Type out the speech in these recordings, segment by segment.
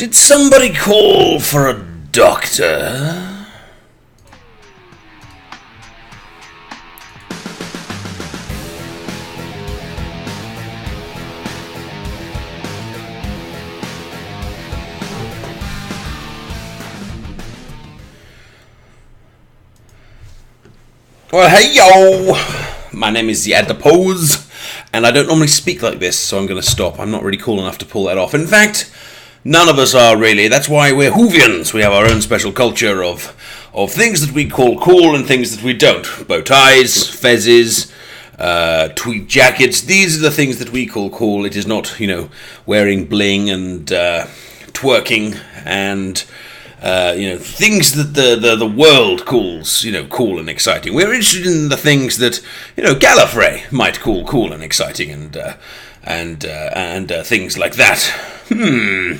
Did somebody call for a doctor? Well, hey yo! My name is TheAdipose, and I don't normally speak like this, so I'm going to stop. I'm not really cool enough to pull that off. In fact, none of us are really. That's why we're Whovians. We have our own special culture of things that we call cool and things that we don't. Bow ties, fezzes, tweed jackets. These are the things that we call cool. It is not, wearing bling and twerking and things that the world calls, cool and exciting. We're interested in the things that, Gallifrey might call cool and exciting, and things like that.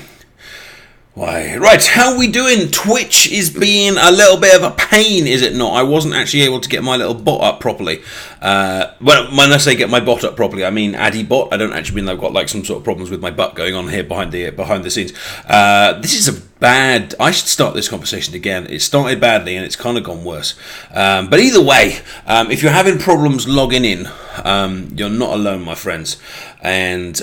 Why, right, how we doing? Twitch is being a little bit of a pain, is it not? I wasn't actually able to get my little bot up properly. Well, when I say get my bot up properly, I mean Adibot. I don't actually mean I've got like some sort of problems with my butt going on here behind the scenes. This is a bad... I should start this conversation again. It started badly and it's kind of gone worse. But either way, if you're having problems logging in, you're not alone, my friends. And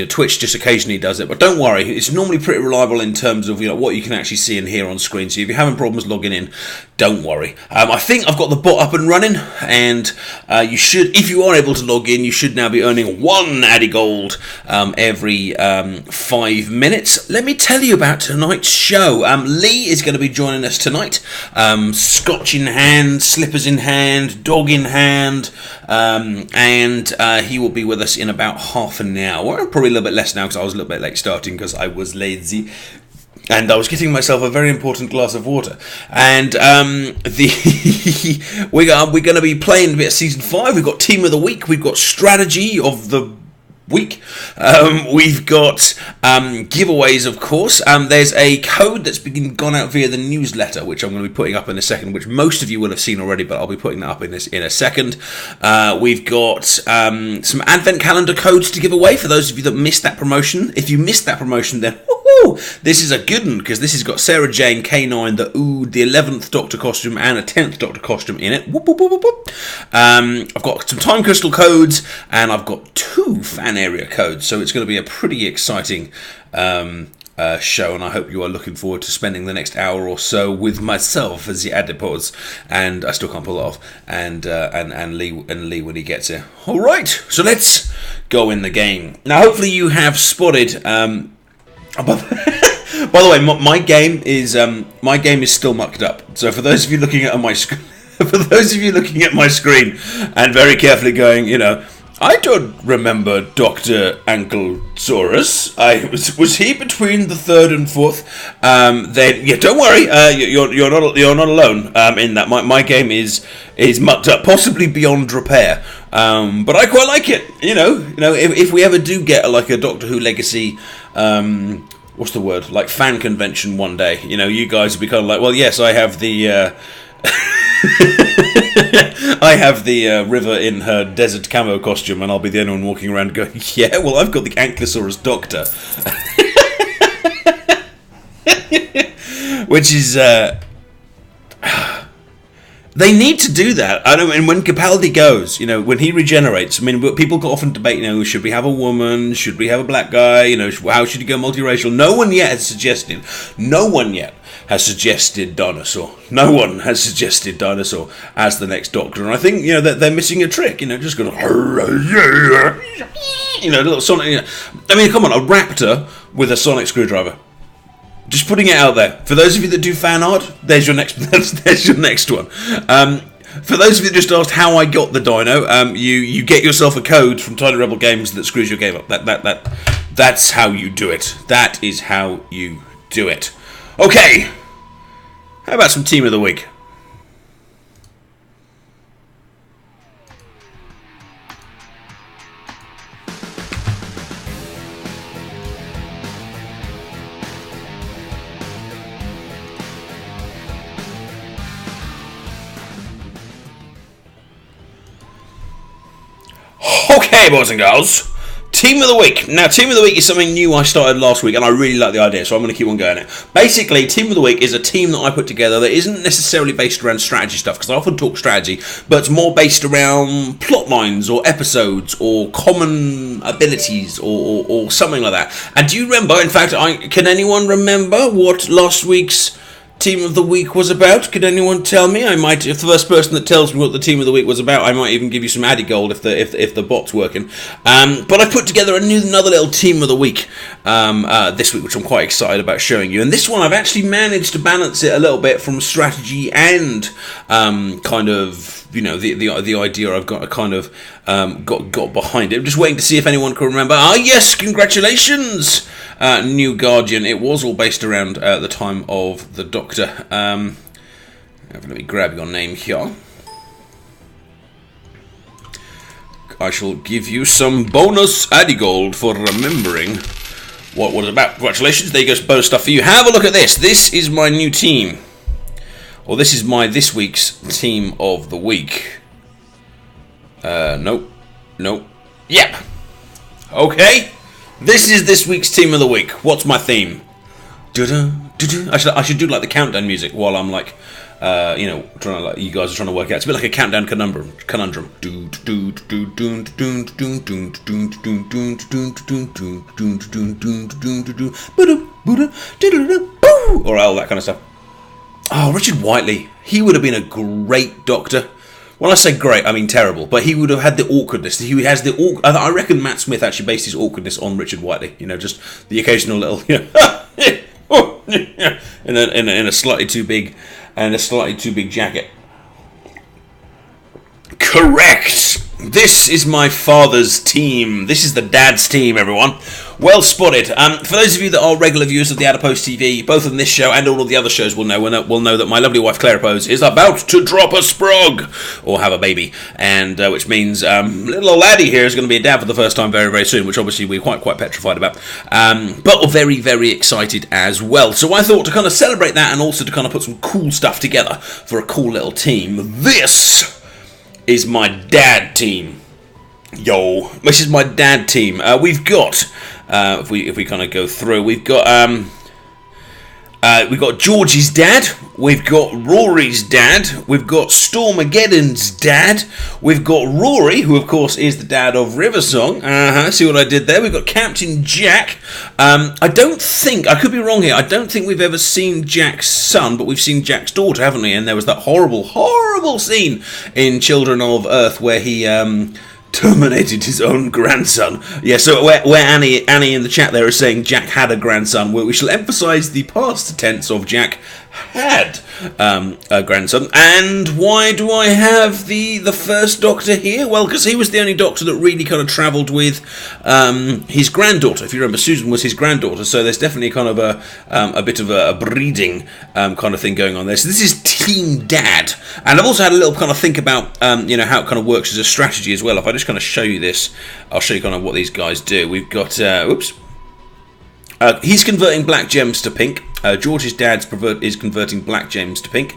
Twitch just occasionally does it, but don't worry, it's normally pretty reliable in terms of what you can actually see and hear on screen. So if you're having problems logging in, don't worry. I think I've got the bot up and running, and you should, if you are able to log in, you should now be earning 1 Addy Gold every 5 minutes. Let me tell you about tonight's show. Lee is going to be joining us tonight. Scotch in hand, slippers in hand, dog in hand, and he will be with us in about half an hour. Probably a little bit less now because I was a little bit late starting because I was lazy. And I was getting myself a very important glass of water. And we're going to be playing a bit of Season 5. We've got Team of the Week. We've got Strategy of the Week. We've got giveaways, of course. There's a code that's gone out via the newsletter, which I'm going to be putting up in a second, which most of you will have seen already, but I'll be putting that up in a second. We've got some advent calendar codes to give away for those of you that missed that promotion. If you missed that promotion, then this is a good one, because this has got Sarah Jane, K9, the 11th Doctor costume, and a 10th Doctor costume in it. Whoop, whoop, whoop, whoop. I've got some time crystal codes, and I've got 2 fan area codes, so it's going to be a pretty exciting show, and I hope you are looking forward to spending the next hour or so with myself as the Adipose, and I still can't pull it off, and Lee when he gets here. All right, so let's go in the game. Now, hopefully you have spotted. By the way, my game is still mucked up. So for those of you looking at my screen, and very carefully going, I don't remember Dr. Anklesaurus. Was he between the 3rd and 4th? Then don't worry. You're not alone in that. My game is mucked up, possibly beyond repair. But I quite like it. If we ever do get a Doctor Who Legacy, what's the word? Like fan convention one day. You guys will be kind of like, well, yes, I have the. I have the River in her desert camo costume, and I'll be the only one walking around going, yeah, well, I've got the Ankylosaurus Doctor. Which is... They need to do that. And when Capaldi goes, when he regenerates, people often debate, should we have a woman? Should we have a black guy? How should he go multiracial? No one yet has suggested Dinosaur. No one has suggested Dinosaur as the next Doctor. And I think, that they're missing a trick, just going little Sonic. Come on, a raptor with a sonic screwdriver. Just putting it out there. For those of you that do fan art, there's your next one. For those of you that just asked how I got the dino, you get yourself a code from TinyRebelGames that screws your game up. That's how you do it. That is how you do it. Okay. How about some Team of the Week? Okay, boys and girls, Team of the Week. Now, Team of the Week is something new I started last week, and I really like the idea, so I'm going to keep on going it. Basically, Team of the Week is a team that I put together that isn't necessarily based around strategy stuff, because I often talk strategy, but it's more based around plot lines, or episodes, or common abilities, or something like that. And do you remember, in fact, can anyone remember what last week's Team of the Week was about? Could anyone tell me? I might, if the first person that tells me what the Team of the Week was about, I might even give you some Addy Gold if the bot's working. But I put together another little Team of the Week this week, which I'm quite excited about showing you. And this one, I've actually managed to balance it a little bit from strategy and kind of, you know, the idea I've got kind of got behind it. I'm just waiting to see if anyone can remember. Ah, yes, congratulations, New Guardian. It was all based around the time of the Doctor. Let me grab your name here. I shall give you some bonus Addy Gold for remembering what was about. Congratulations, there you go, bonus stuff for you. Have a look at this. This is my new team. Well, this is this week's Team of the Week. Nope. Yep. Okay. This is this week's Team of the Week. What's my theme? I should do like the countdown music while I'm like, you know, trying to, like, you guys are trying to work out. It's a bit like a countdown conundrum. Or all that kind of stuff. Oh, Richard Whiteley. He would have been a great Doctor. When I say great, I mean terrible. But he would have had the awkwardness. He has the I reckon Matt Smith actually based his awkwardness on Richard Whiteley. You know, just the occasional little, you know, in a slightly too big jacket. Correct. This is my father's team. This is the dad's team, everyone. Well spotted. For those of you that are regular viewers of the Adipose TV, both on this show and all of the other shows will know that my lovely wife Claire Adipose is about to drop a sprog or have a baby, and which means little old laddie here is going to be a dad for the first time very, very soon, which obviously we're quite petrified about, but we're very, very excited as well. So I thought to kind of celebrate that and also to kind of put some cool stuff together for a cool little team. This is my dad team. Yo, this is my dad team. We've got, if we kind of go through, we've got George's dad, we've got Rory's dad, we've got Stormageddon's dad, we've got Rory, who of course is the dad of Riversong. See what I did there? We've got Captain Jack. I don't think, I could be wrong here, I don't think we've ever seen Jack's son, but we've seen Jack's daughter, haven't we? And there was that horrible scene in Children of Earth where he terminated his own grandson. Yeah, so where Annie in the chat there is saying Jack had a grandson, we shall emphasise the past tense of Jack had a grandson. And why do I have the first Doctor here? Well, because he was the only Doctor that really kind of travelled with his granddaughter. If you remember, Susan was his granddaughter, so there's definitely kind of a bit of a breeding kind of thing going on there. So this is Team Dad, and I've also had a little kind of think about you know, how it kind of works as a strategy as well. If I just kind of show you this, I'll show you kind of what these guys do. We've got he's converting black gems to pink. George's dad is converting black gems to pink,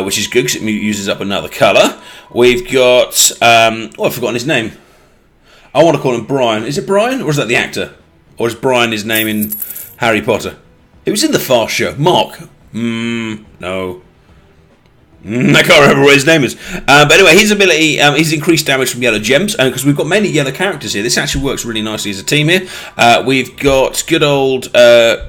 which is good because it uses up another colour. We've got I've forgotten his name. I want to call him Brian. Is it Brian, or is that the actor, or is Brian his name in Harry Potter? It was in the Fast Show. Mark. No. I can't remember what his name is. But anyway, his ability, he's increased damage from yellow gems, and because we've got many yellow characters here, this actually works really nicely as a team here. We've got good old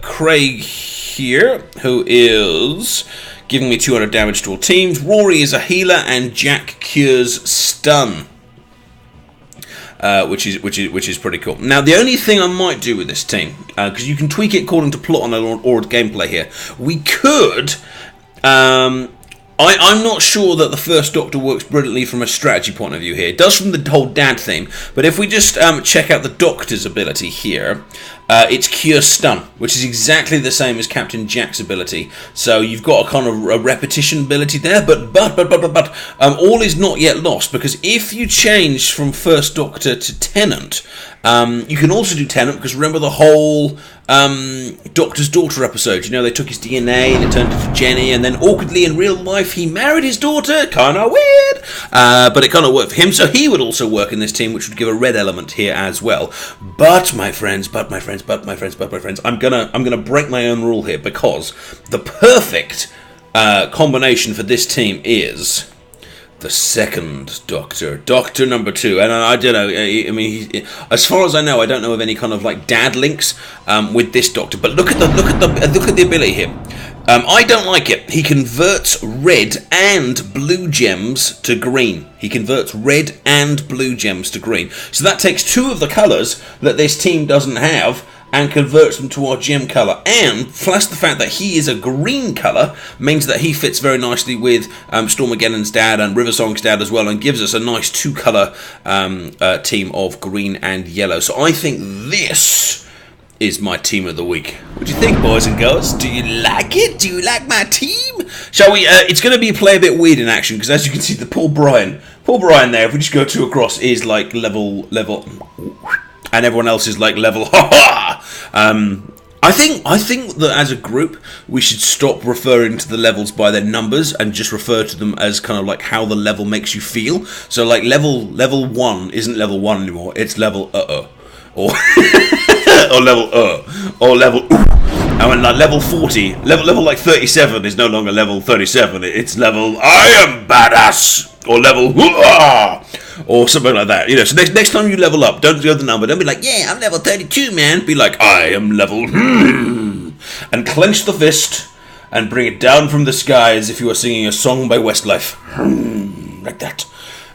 Craig here, who is giving me 200 damage to all teams. Rory is a healer, and Jack cures stun. Which is pretty cool. Now, the only thing I might do with this team, because you can tweak it according to plot or gameplay here, we could. I'm not sure that the first Doctor works brilliantly from a strategy point of view here. It does from the whole dad theme, but if we just check out the Doctor's ability here, it's Cure Stun, which is exactly the same as Captain Jack's ability. So you've got a kind of a repetition ability there, but all is not yet lost, because if you change from First Doctor to Tennant, you can also do Tennant, because remember the whole Doctor's Daughter episode, you know, they took his DNA and it turned into Jenny, and then awkwardly in real life he married his daughter, kind of weird, but it kind of worked for him, so he would also work in this team, which would give a red element here as well. But my friends, I'm gonna break my own rule here, because the perfect combination for this team is the second Doctor, Doctor number 2, and I don't know. I mean, as far as I know, I don't know of any kind of like dad links with this Doctor. But look at the ability here. I don't like it. He converts red and blue gems to green. He converts red and blue gems to green. So that takes 2 of the colours that this team doesn't have and converts them to our gem colour. And plus the fact that he is a green colour means that he fits very nicely with Stormageddon's dad and Riversong's dad as well, and gives us a nice 2-colour team of green and yellow. So I think this is my team of the week. What do you think, boys and girls? Do you like it? Do you like my team? Shall we? It's going to be play a bit weird in action, because as you can see, the Paul Bryan there, if we just go 2 across, is like level, and everyone else is like level. I think that as a group we should stop referring to the levels by their numbers and just refer to them as kind of like how the level makes you feel. So like level 1 isn't level 1 anymore. It's level or or level or level I mean, like level 40, level like 37 is no longer level 37. It's level I am badass, or level or something like that. You know, so next time you level up, don't go the number. Don't be like, yeah, I'm level 32, man. Be like, I am level and clench the fist and bring it down from the sky as if you were singing a song by Westlife, like that,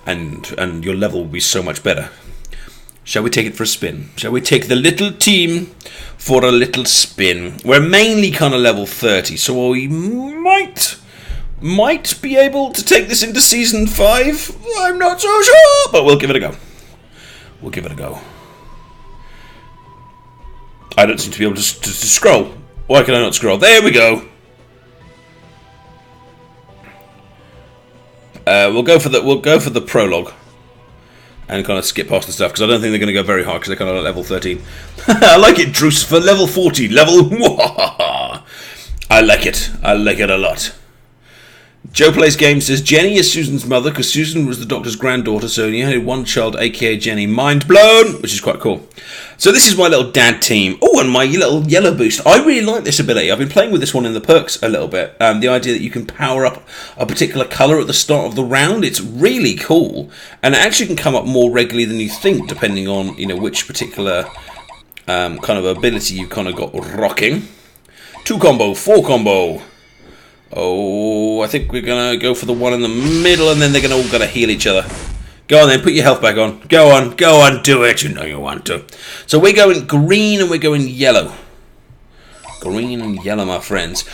and your level will be so much better. Shall we take it for a spin? Shall we take the little team for a little spin? We're mainly kind of level 30, so we might be able to take this into season 5. I'm not so sure, but we'll give it a go. We'll give it a go. I don't seem to be able to scroll. Why can I not scroll? There we go. We'll go for the prologue. And kind of skip past the stuff, because I don't think they're going to go very hard, because they're kind of at level 13. I like it, Druce, for level 40. I like it. I like it a lot. Joe Plays Games says, Jenny is Susan's mother, because Susan was the Doctor's granddaughter, so he had one child, aka Jenny. Mind blown! Which is quite cool. So this is my little dad team. Oh, and my little yellow boost. I really like this ability. I've been playing with this one in the perks a little bit. The idea that you can power up a particular colour at the start of the round. It's really cool. And it actually can come up more regularly than you think, depending on, you know, which particular kind of ability you've kind of got rocking. 2 combo, 4 combo. Oh, I think we're going to go for the one in the middle, and then they're all going to heal each other. Go on then, put your health back on. Go on, do it. You know you want to. So we're going green and we're going yellow. Green and yellow, my friends.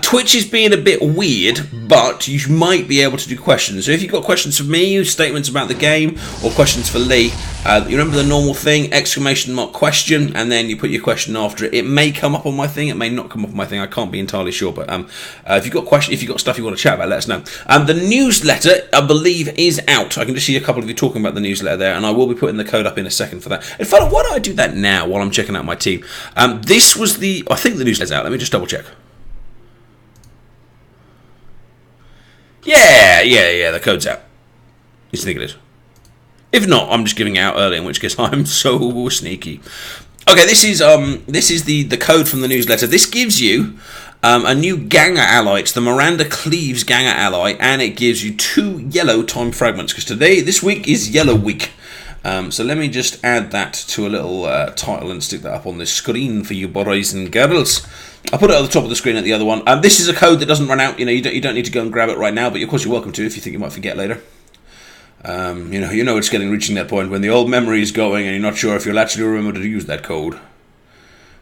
Twitch is being a bit weird, but you might be able to do questions. So if you've got questions for me, statements about the game, or questions for Lee, you remember the normal thing, exclamation mark question, and then you put your question after it. It may come up on my thing, it may not come up on my thing. I can't be entirely sure, but if you've got questions, if you've got stuff you want to chat about, let us know. The newsletter, I believe, is out. I can just see a couple of you talking about the newsletter there, and I will be putting the code up in a second for that. In fact, why don't I do that now while I'm checking out my team? This was I think the newsletter's out. Let me just double check. Yeah, the code's out. You think it is? If not, I'm just giving it out early, in which case I'm so sneaky. Okay, this is the code from the newsletter. This gives you a new Ganger ally. It's the Miranda Cleaves Ganger ally, and it gives you 2 yellow time fragments, because this week is Yellow Week. So let me just add that to a little title and stick that up on the screen for you boys and girls. I'll put it at the top of the screen at the other one. This is a code that doesn't run out. You know, you don't need to go and grab it right now, but of course you're welcome to if you think you might forget later. You know it's reaching that point when the old memory is going and you're not sure if you'll actually remember to use that code. In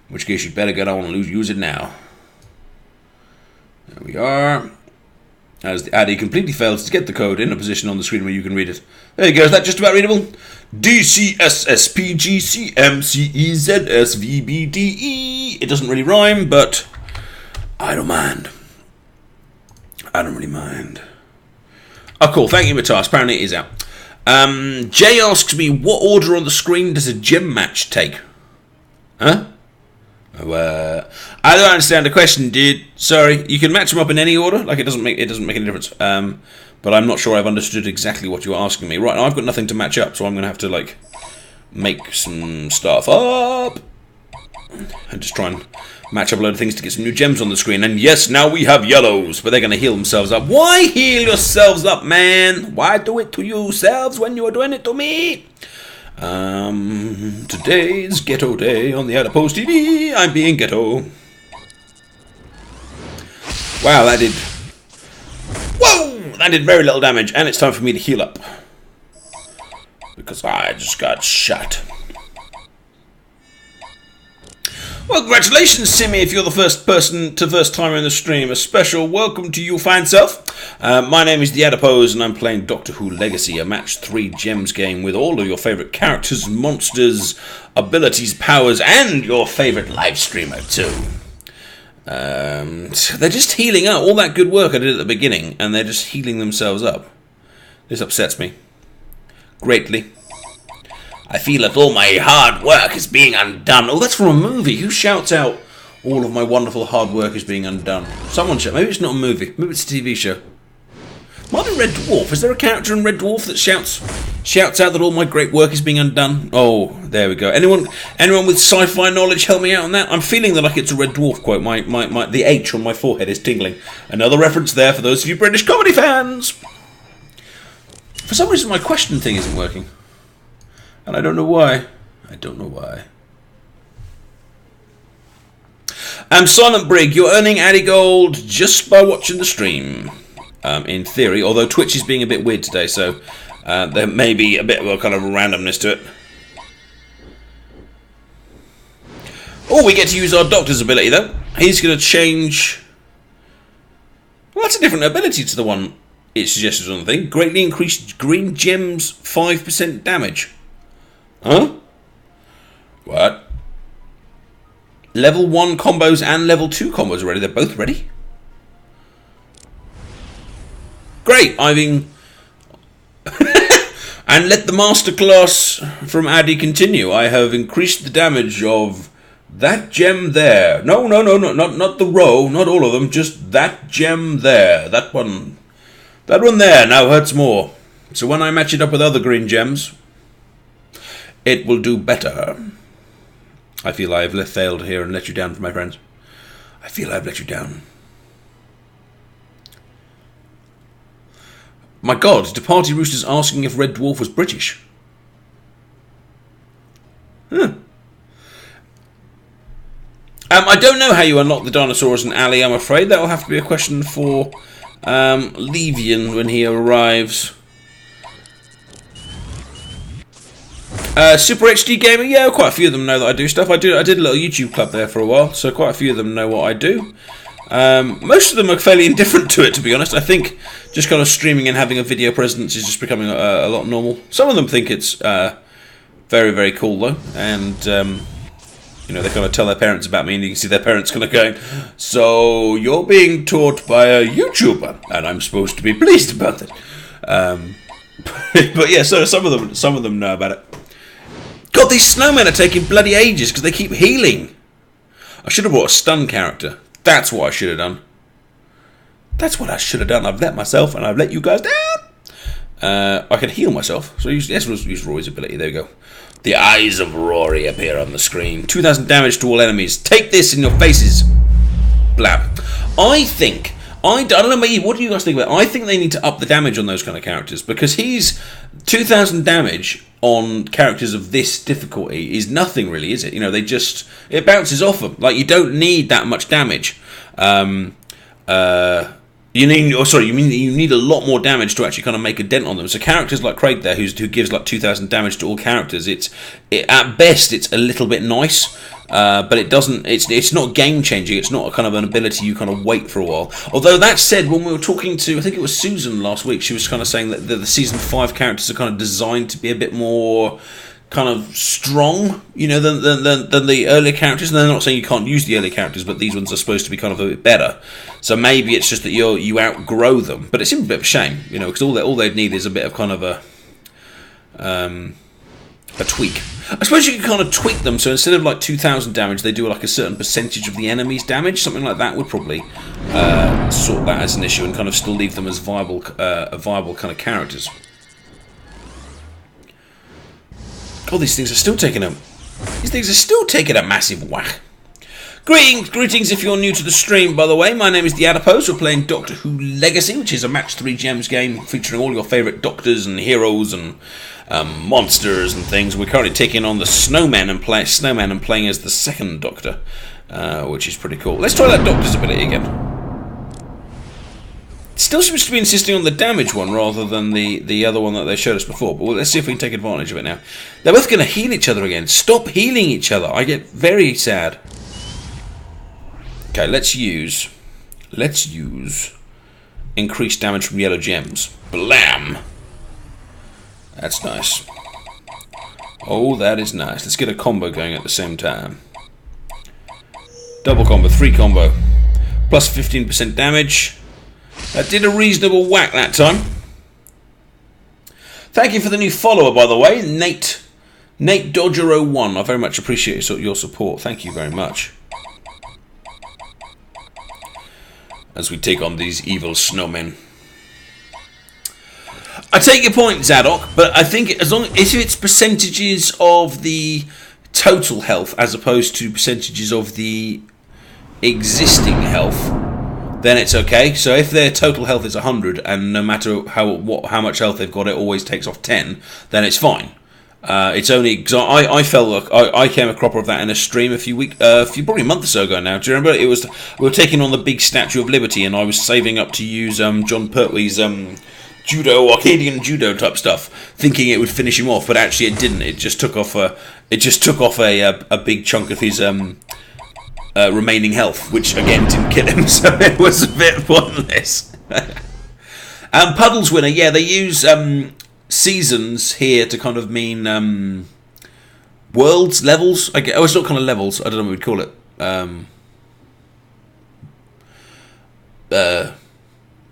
which case you'd better get on and use it now. There we are. as the Addy completely fails to get the code in a position on the screen where you can read it. There you go, is that just about readable? DCSSPGCMCEZSVBDE. It doesn't really rhyme, but I don't mind. I don't really mind. Oh, cool. Thank you, Matas. Apparently it is out. Jay asks me, what order on the screen does a gem match take? Huh? I don't understand the question, dude. Sorry. You can match them up in any order. Like, it doesn't make any difference. But I'm not sure I've understood exactly what you're asking me. Right, now I've got nothing to match up, so I'm going to have to, like, make some stuff up. And just try and match up a load of things to get some new gems on the screen. And yes, now we have yellows, but they're going to heal themselves up. Why heal yourselves up, man? Why do it to yourselves when you are doing it to me? Today's ghetto day on the Adipose TV. I'm being ghetto. Wow, that did... Whoa! That did very little damage, and it's time for me to heal up. Because I just got shot. Well, congratulations, Simmy, if you're the first timer in the stream. A special welcome to you, fine self. My name is TheAdipose, and I'm playing Doctor Who Legacy, a match 3 gems game with all of your favourite characters, monsters, abilities, powers, and your favourite live streamer, too. They're just healing up. All that good work I did at the beginning, and they're just healing themselves up. This upsets me greatly. I feel that all my hard work is being undone. Oh, that's from a movie. Who shouts out, all of my wonderful hard work is being undone? Someone shout. Maybe it's not a movie. Maybe it's a TV show. Might be Red Dwarf. Is there a character in Red Dwarf that shouts out that all my great work is being undone? Oh, there we go. Anyone with sci-fi knowledge, help me out on that? I'm feeling that like it's a Red Dwarf quote. The H on my forehead is tingling. Another reference there for those of you British comedy fans. For some reason, my question thing isn't working. And I don't know why. I don't know why. Silent Brig, you're earning Addy Gold just by watching the stream. In theory, although Twitch is being a bit weird today, so there may be a bit of a kind of randomness to it. Oh, we get to use our Doctor's ability, though. He's going to change... Well, that's a different ability to the one it suggested on the thing. Greatly increased green gems 5% damage. Huh? What? Level 1 combos and level 2 combos are ready. They're both ready? Great! And let the masterclass from Addy continue. I have increased the damage of that gem there. No, not the row, not all of them, just that gem there. That one there now hurts more. So when I match it up with other green gems, it will do better. I feel I have failed here and let you down, my friends. I feel I've let you down. My God, Departy Rooster's asking if Red Dwarf was British. Huh. I don't know how you unlock the dinosaurs in Ali, I'm afraid. That will have to be a question for Levian when he arrives. Super HD Gamer, yeah, quite a few of them know that I do stuff. I did a little YouTube club there for a while, so quite a few of them know what I do. Most of them are fairly indifferent to it, to be honest. I think just kind of streaming and having a video presence is just becoming a lot normal. Some of them think it's very, very cool, though, and you know, they kind of tell their parents about me, and you can see their parents kind of going, "So you're being taught by a YouTuber, and I'm supposed to be pleased about it." But yeah, so some of them know about it. God, these snowmen are taking bloody ages because they keep healing. I should have brought a stun character. That's what I should have done. That's what I should have done. I've let myself and I've let you guys down. I can heal myself. So use Rory's ability. There we go. The eyes of Rory appear on the screen. 2,000 damage to all enemies. Take this in your faces. Blab. I don't know, what do you guys think about it? I think they need to up the damage on those kind of characters, because he's 2,000 damage on characters of this difficulty is nothing really, is it? You know, it bounces off them. Like, you don't need that much damage. You need, you mean you need a lot more damage to actually kind of make a dent on them. So characters like Craig there, who gives like 2,000 damage to all characters, at best it's a little bit nice, but it doesn't. It's not game changing. It's not a kind of an ability you kind of wait for a while. Although that said, when we were talking to, I think it was Susan last week, she was kind of saying that the season 5 characters are kind of designed to be a bit more kind of strong, you know, than the earlier characters. And they're not saying you can't use the earlier characters, but these ones are supposed to be kind of a bit better. So maybe it's just that you outgrow them. But it seems a bit of a shame, you know, because all they'd need is a bit of kind of a tweak. I suppose you can kind of tweak them, so instead of like 2,000 damage, they do like a certain percentage of the enemy's damage. Something like that would probably sort that as an issue and kind of still leave them as viable kind of characters. God, these things are still taking a massive whack. Greetings if you're new to the stream, by the way. My name is TheAdiposeTV. We're playing Doctor Who Legacy, which is a match 3 gems game featuring all your favourite doctors and heroes and monsters and things. We're currently taking on the Snowman and playing as the second Doctor, which is pretty cool. Let's try that Doctor's ability again. Still seems to be insisting on the damage one rather than the other one that they showed us before. But let's see if we can take advantage of it now. They're both going to heal each other again. Stop healing each other. I get very sad. Okay, let's use increased damage from yellow gems. Blam! That's nice. Oh, that is nice. Let's get a combo going at the same time. Double combo, 3 combo. Plus 15% damage. That did a reasonable whack that time. Thank you for the new follower, by the way, Nate Dodger01. I very much appreciate your support. Thank you very much. As we take on these evil snowmen. I take your point, Zadok, but I think if it's percentages of the total health as opposed to percentages of the existing health, then it's okay. So if their total health is 100, and no matter how much health they've got, it always takes off 10, then it's fine. It's only because I felt like I came a cropper of that in a stream probably a month or so ago now. Do you remember? We were taking on the big Statue of Liberty, and I was saving up to use John Pertwee's Arcadian judo type stuff, thinking it would finish him off, but actually it didn't. It just took off a big chunk of his remaining health, which again didn't kill him, so it was a bit pointless. Puddles winner, yeah, they use seasons here to kind of mean worlds, levels. It's not kind of levels. I don't know what we'd call it.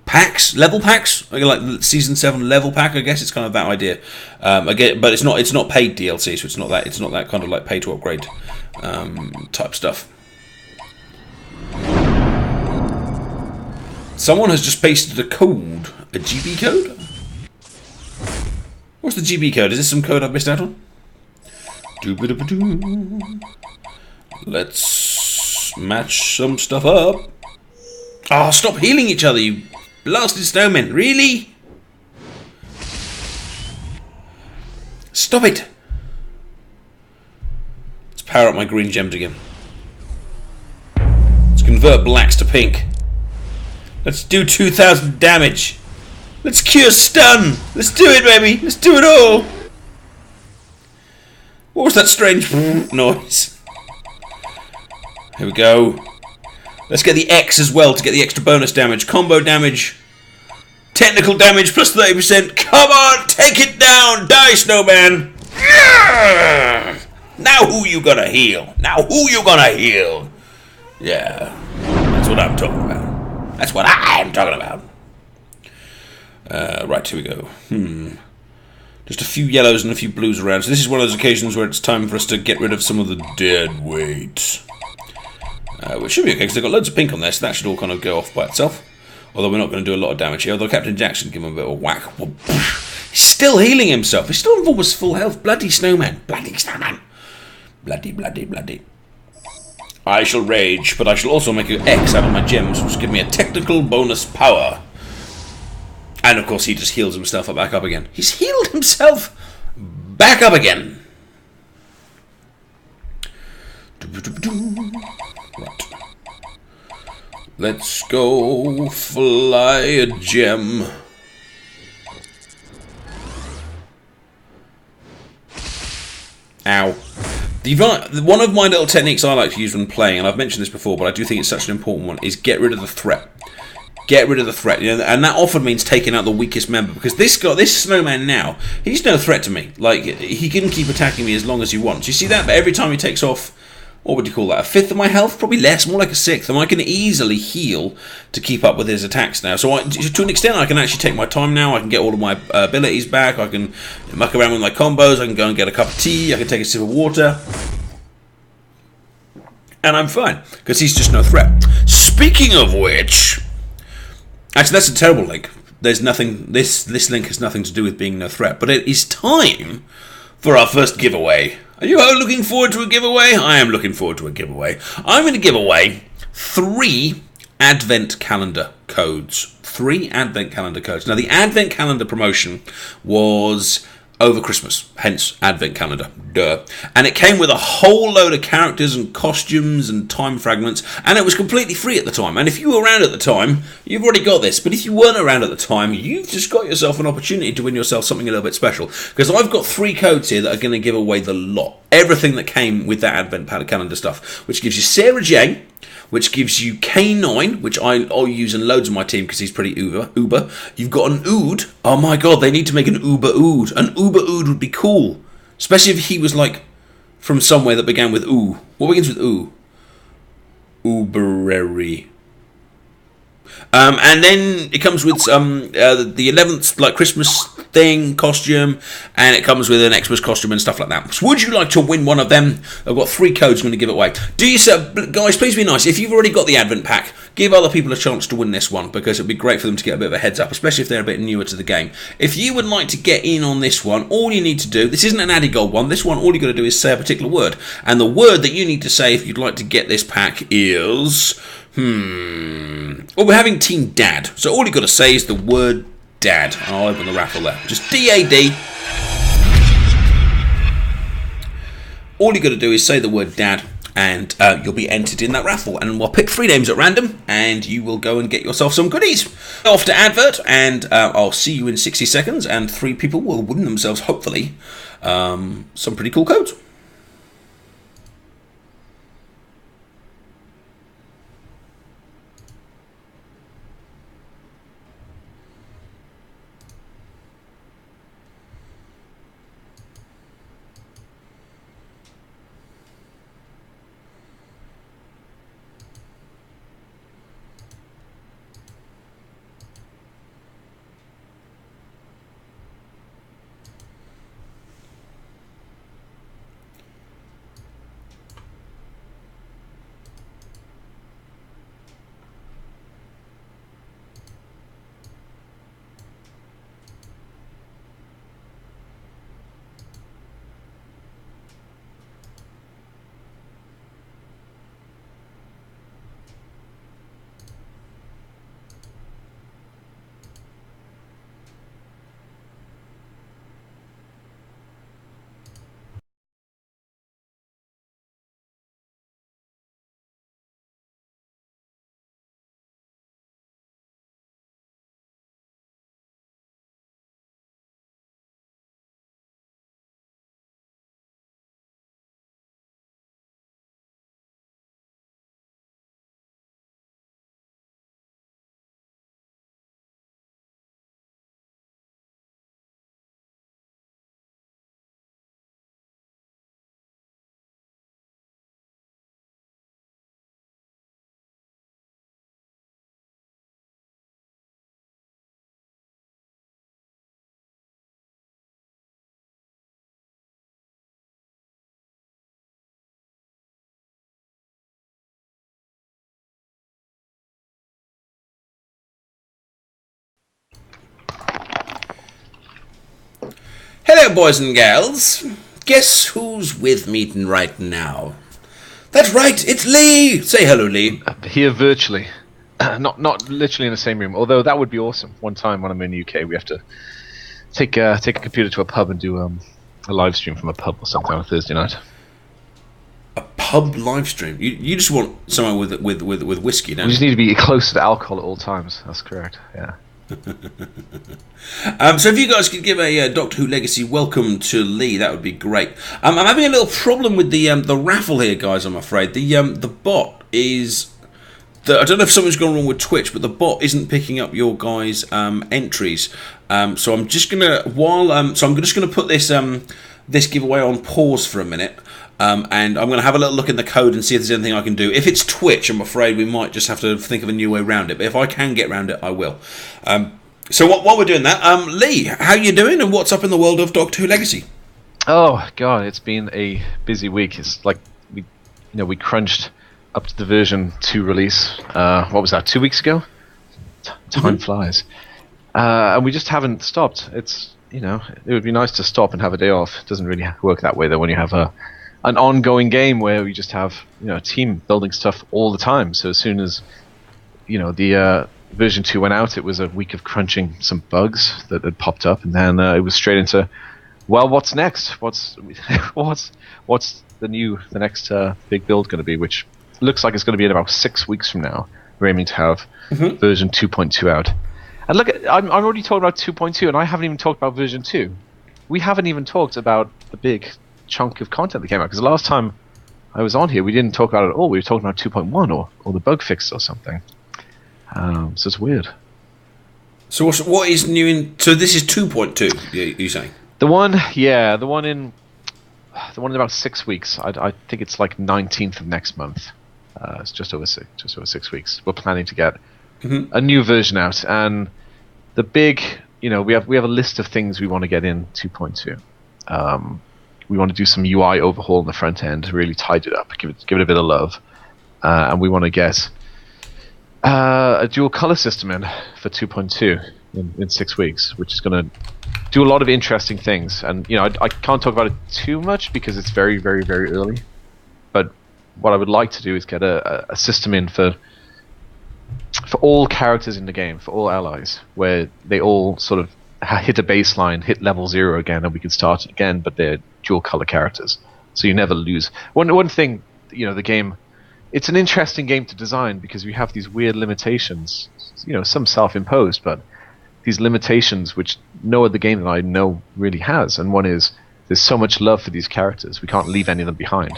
Packs, level packs, like season 7 level pack. I guess it's kind of that idea. Again, but it's not paid DLC, so it's not that kind of like pay to upgrade type stuff. Someone has just pasted a code, a GB code. What's the GB code? Is this some code I've missed out on? Let's match some stuff up. Oh, stop healing each other, you blasted snowmen. Really? Stop it. Let's power up my green gems again. Let's convert blacks to pink. Let's do 2,000 damage. Let's cure stun. Let's do it, baby. Let's do it all. What was that strange noise? Here we go. Let's get the X as well to get the extra bonus damage. Combo damage. Technical damage plus 30%. Come on, take it down. Die, snowman. Yeah! Now who you gonna heal? Yeah. That's what I'm talking about. Right, here we go. Just a few yellows and a few blues around. So this is one of those occasions where it's time for us to get rid of some of the dead weight. Which should be okay, because they've got loads of pink on there, so that should all kind of go off by itself. Although we're not going to do a lot of damage here. Although Captain Jackson give him a bit of a whack. He's still healing himself. He's still in almost full health. Bloody snowman. Bloody snowman. Bloody. I shall rage, but I shall also make an X out of my gems, which give me a technical bonus power. And of course he just heals himself back up again. He's healed himself back up again. Right. Let's go fly a gem. Ow. One of my little techniques I like to use when playing, and I've mentioned this before, but I do think it's such an important one, is get rid of the threat. Get rid of the threat, you know, and that often means taking out the weakest member, because this snowman now, he's no threat to me. Like, he can keep attacking me as long as he wants. You see that? But every time he takes off, what would you call that, a fifth of my health? Probably less, more like a sixth, and I can easily heal to keep up with his attacks now. So to an extent, I can actually take my time now. I can get all of my abilities back. I can muck around with my combos. I can go and get a cup of tea. I can take a sip of water. And I'm fine, because he's just no threat. Speaking of which... Actually, that's a terrible link. There's nothing. This link has nothing to do with being no threat. But it is time for our first giveaway. Are you all looking forward to a giveaway? I am looking forward to a giveaway. I'm going to give away 3 Advent calendar codes. 3 Advent calendar codes. Now, the Advent calendar promotion was over Christmas, hence Advent calendar, duh. And it came with a whole load of characters and costumes and time fragments, and it was completely free at the time. And if you were around at the time, you've already got this. But if you weren't around at the time, you've just got yourself an opportunity to win yourself something a little bit special. Because I've got 3 codes here that are going to give away the lot. Everything that came with that Advent calendar stuff, which gives you Sarah J, which gives you K9, which I'll use in loads of my team because he's pretty uber. You've got an Ood. Oh my god, they need to make an Uber Ood. An Uber Ood would be cool. Especially if he was like from somewhere that began with Oo. What begins with Oo? Uberary. And then it comes with the 11th like Christmas thing costume, and it comes with an Xmas costume and stuff like that. So would you like to win one of them? I've got 3 codes I'm going to give away. Guys, please be nice. If you've already got the Advent pack, give other people a chance to win this one, because it'd be great for them to get a bit of a heads up, especially if they're a bit newer to the game. If you would like to get in on this one, all you need to do, this isn't an Addy Gold one, this one all you got to do is say a particular word, and the word that you need to say if you'd like to get this pack is well, we're having Team Dad, so all you got to say is the word Dad. I'll open the raffle there. Just D-A-D. All you got to do is say the word Dad, and you'll be entered in that raffle. And we'll pick 3 names at random, and you will go and get yourself some goodies. Off to advert, and I'll see you in 60 seconds, and 3 people will win themselves, hopefully, some pretty cool codes. Hello, boys and girls. Guess who's with me right now? That's right, it's Lee! Say hello, Lee. Here virtually. Not literally in the same room, although that would be awesome. One time when I'm in the UK, we have to take a computer to a pub and do a live stream from a pub or something on a Thursday night. A pub? pub live stream. You just want someone with whiskey, don't We you? just need to be close to the alcohol at all times. That's correct. Yeah. So if you guys could give a Doctor Who Legacy welcome to Lee, that would be great. I'm having a little problem with the raffle here, guys. I'm afraid the bot is. I don't know if something's gone wrong with Twitch, but the bot isn't picking up your guys' entries. So I'm just gonna I'm just gonna put this giveaway on pause for a minute. And I'm going to have a little look in the code and see if there's anything I can do. If it's Twitch, I'm afraid we might just have to think of a new way around it. But if I can get around it, I will. So while we're doing that, Lee, how you doing and what's up in the world of Doctor Who Legacy? Oh God, it's been a busy week. It's like we crunched up to the version 2 release. What was that? 2 weeks ago? Time flies, and we just haven't stopped. It would be nice to stop and have a day off. It doesn't really work that way though when you have an ongoing game where we just have a team building stuff all the time. So as soon as the version 2 went out, it was a week of crunching some bugs that had popped up, and then it was straight into, well, what's next? What's the next big build going to be? Which looks like it's going to be in about 6 weeks from now. We're aiming to have version 2.2 out. And look, I'm already talking about 2.2, and I haven't even talked about version 2. We haven't even talked about the big chunk of content that came out, because the last time I was on here, we didn't talk about it at all. We were talking about 2.1 or the bug fix or something. So it's weird. So what is new so this is 2.2, you saying? The one in about 6 weeks. I think it's like 19th of next month. It's just over 6 weeks. We're planning to get a new version out, and the big, we have a list of things we want to get in 2.2. We want to do some UI overhaul in the front end, really tidy it up, give it a bit of love, and we want to get a dual color system in for 2.2 in 6 weeks, which is going to do a lot of interesting things. And I can't talk about it too much because it's very, very, very early. But what I would like to do is get a system in for all characters in the game, for all allies, where they all sort of hit a baseline, hit level 0 again, and we can start again, but they're dual color characters, so you never lose. One thing, the game, it's an interesting game to design because we have these weird limitations, some self-imposed, but these limitations which no other game that I know really has. And one is, there's so much love for these characters, we can't leave any of them behind.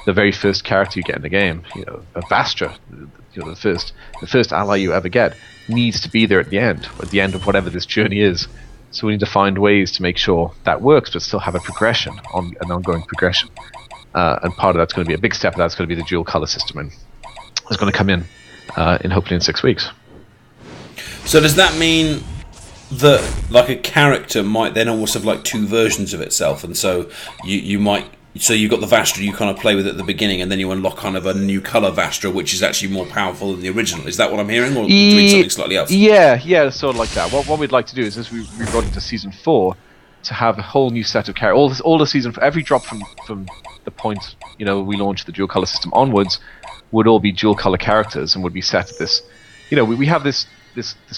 The very first character you get in the game, a Vastra, the first ally you ever get, needs to be there at the end of whatever this journey is. So we need to find ways to make sure that works, but still have a progression, an ongoing progression. And part of that's going to be a big step. That's going to be the dual color system, and it's going to come in hopefully in 6 weeks. So does that mean that like a character might then almost have like two versions of itself, and so you might. So you've got the Vastra you kind of play with at the beginning, and then you unlock kind of a new colour Vastra, which is actually more powerful than the original. Is that what I'm hearing, or doing something slightly else? Yeah, sort of like that. What we'd like to do is, as we got into Season 4, to have a whole new set of characters. All the season, every drop from the point we launched the dual colour system onwards, would all be dual colour characters, and would be set at this. We have this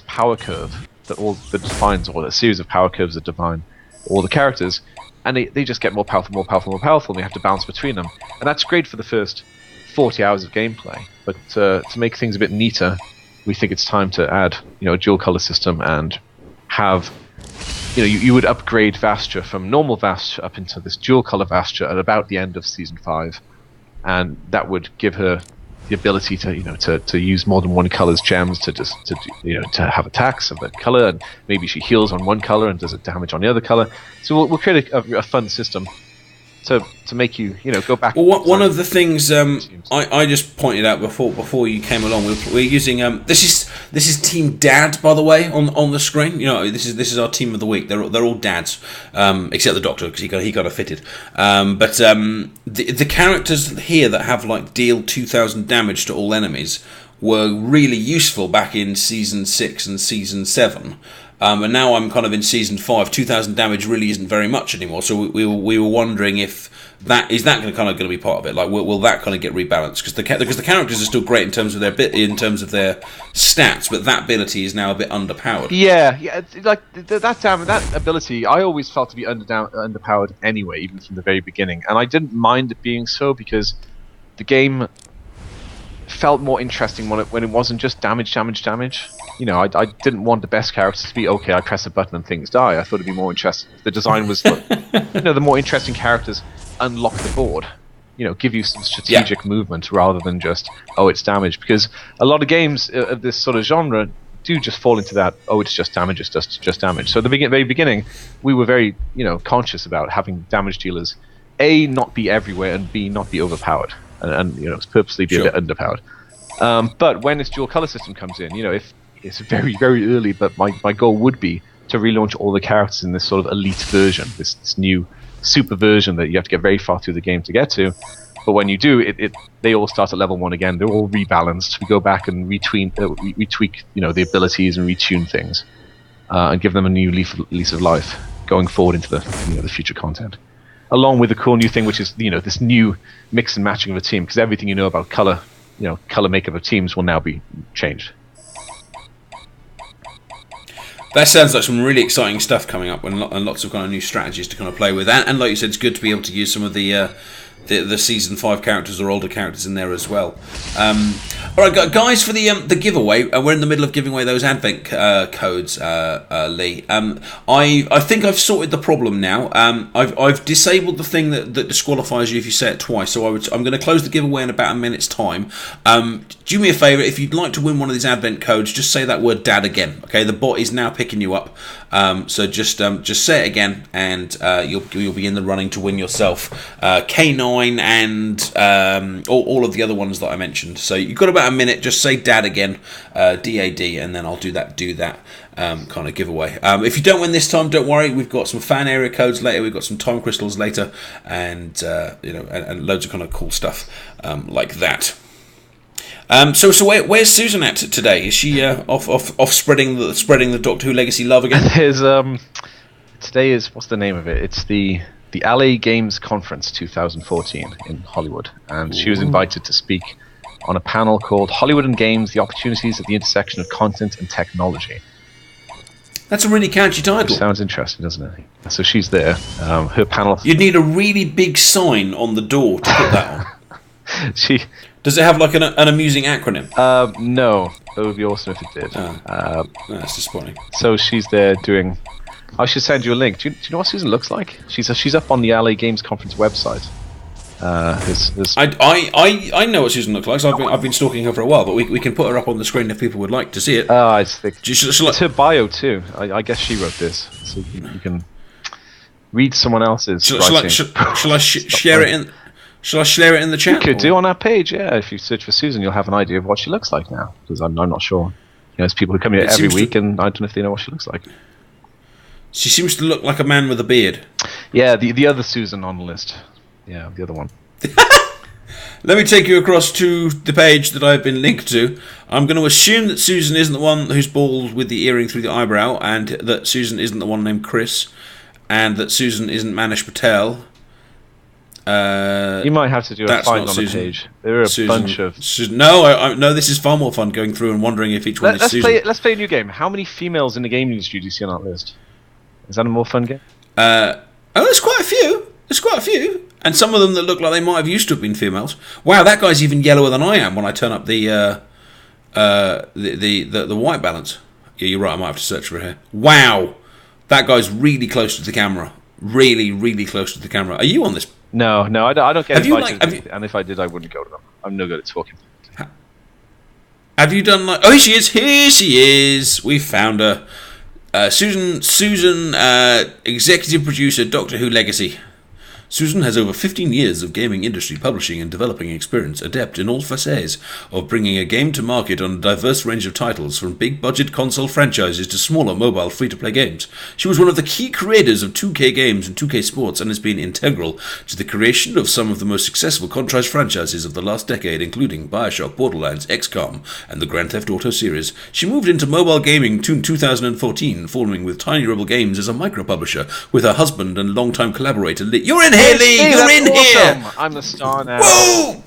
power curve that defines, or a series of power curves that define all the characters. And they just get more powerful, and we have to bounce between them. And that's great for the first 40 hours of gameplay. But to make things a bit neater, we think it's time to add, a dual color system and have, you would upgrade Vastra from normal Vastra up into this dual color Vastra at about the end of Season 5. And that would give her the ability to use more than one color's gems to have attacks of that color, and maybe she heals on one color and does it damage on the other color. So we'll create a fun system to make go back. Well, one of the things I just pointed out before you came along, we're using this is Team Dad, by the way, on the screen. This is our team of the week. They're all dads, except the Doctor, because he got fitted. But the characters here that have like deal 2,000 damage to all enemies were really useful back in Season 6 and Season 7. And now I'm kind of in Season 5. 2,000 damage really isn't very much anymore. So we were wondering if that going to be part of it. Like, will that kind of get rebalanced? Because the characters are still great in terms of their stats, but that ability is now a bit underpowered. Yeah. Like that ability, I always felt to be underpowered anyway, even from the very beginning. And I didn't mind it being so because the game felt more interesting when it wasn't just damage. You know, I didn't want the best characters to be, okay, I press a button and things die. I thought it'd be more interesting. The design was, you know, the more interesting characters unlock the board. You know, give you some strategic movement rather than just, oh, it's damage. Because a lot of games of this sort of genre do just fall into that, oh, it's just damage, it's just damage. So at the very beginning, we were very, you know, conscious about having damage dealers, A, not be everywhere, and B, not be overpowered. And you know, purposely be a bit underpowered. But when this dual color system comes in, you know, if it's very, very early, but my goal would be to relaunch all the characters in this sort of elite version, this new super version that you have to get very far through the game to get to. But when you do, they all start at level 1 again. They're all rebalanced. We go back and retweak, you know, the abilities and retune things, and give them a new lease of life going forward into the, you know, the future content. Along with the cool new thing, which is, you know, this new mix and matching of a team, because everything you know about color, you know, color makeup of teams will now be changed. That sounds like some really exciting stuff coming up, and lots of kind of new strategies to kind of play with. And like you said, it's good to be able to use some of the season 5 characters or older characters in there as well. All right, guys, for the giveaway, we're in the middle of giving away those advent codes, Lee. I think I've sorted the problem now. I've disabled the thing that disqualifies you if you say it twice. So I'm going to close the giveaway in about a minute's time. Do me a favour, if you'd like to win one of these advent codes, just say that word "dad" again. Okay, the bot is now picking you up. So just say it again, and you'll be in the running to win yourself K9 and all of the other ones that I mentioned. So you've got about a minute. Just say "dad" again, DAD, and then I'll do that kind of giveaway. If you don't win this time, don't worry. We've got some fan area codes later. We've got some time crystals later, and you know, and loads of kind of cool stuff like that. So where's Susan at today? Is she off spreading the Doctor Who legacy love again? Today is, what's the name of it? It's the LA Games Conference 2014 in Hollywood, and she was invited to speak on a panel called Hollywood and Games: The Opportunities at the Intersection of Content and Technology. That's a really catchy title. Which sounds interesting, doesn't it? So she's there. Her panel. You'd need a really big sign on the door to put that on. Does it have like an amusing acronym? No. It would be awesome if it did. That's disappointing. So she's there doing... I should send you a link. Do you know what Susan looks like? She's up on the LA Games Conference website. I know what Susan looks like. So I've been stalking her for a while, but we can put her up on the screen if people would like to see it. I think it's her bio too. I guess she wrote this, so you can read someone else's writing. Shall I share it in? Shall I share it in the chat? You could do on our page, yeah. If you search for Susan, you'll have an idea of what she looks like now. Because I'm not sure. You know, there's people who come here every week, and I don't know if they know what she looks like. She seems to look like a man with a beard. Yeah, the other Susan on the list. Yeah, the other one. Let me take you across to the page that I've been linked to. I'm going to assume that Susan isn't the one who's bald with the earring through the eyebrow, and that Susan isn't the one named Chris, and that Susan isn't Manish Patel. You might have to do a find on the page. There are a bunch of... No, this is far more fun, going through and wondering if each one is Susan. Let's play a new game. How many females in the game industry do you see on that list? Is that a more fun game? There's quite a few. And some of them that look like they might have used to have been females. Wow, that guy's even yellower than I am when I turn up the white balance. Yeah, you're right, I might have to search for her. Wow, that guy's really close to the camera. Really, really close to the camera. Are you on this? No, I don't get invited. And if I did, I wouldn't go to them. I'm no good at talking. Have you done like... Oh, here she is. Here she is. We found her. Susan, executive producer, Doctor Who Legacy. Susan has over 15 years of gaming industry publishing and developing experience, adept in all facets of bringing a game to market on a diverse range of titles, from big-budget console franchises to smaller mobile free-to-play games. She was one of the key creators of 2K games and 2K Sports and has been integral to the creation of some of the most successful Contrast franchises of the last decade, including Bioshock, Borderlands, XCOM, and the Grand Theft Auto series. She moved into mobile gaming in 2014, forming with TinyRebelGames as a micro-publisher, with her husband and longtime collaborator Lee. You're in here, Lee! You're in awesome. here! I'm the star now. Whoa!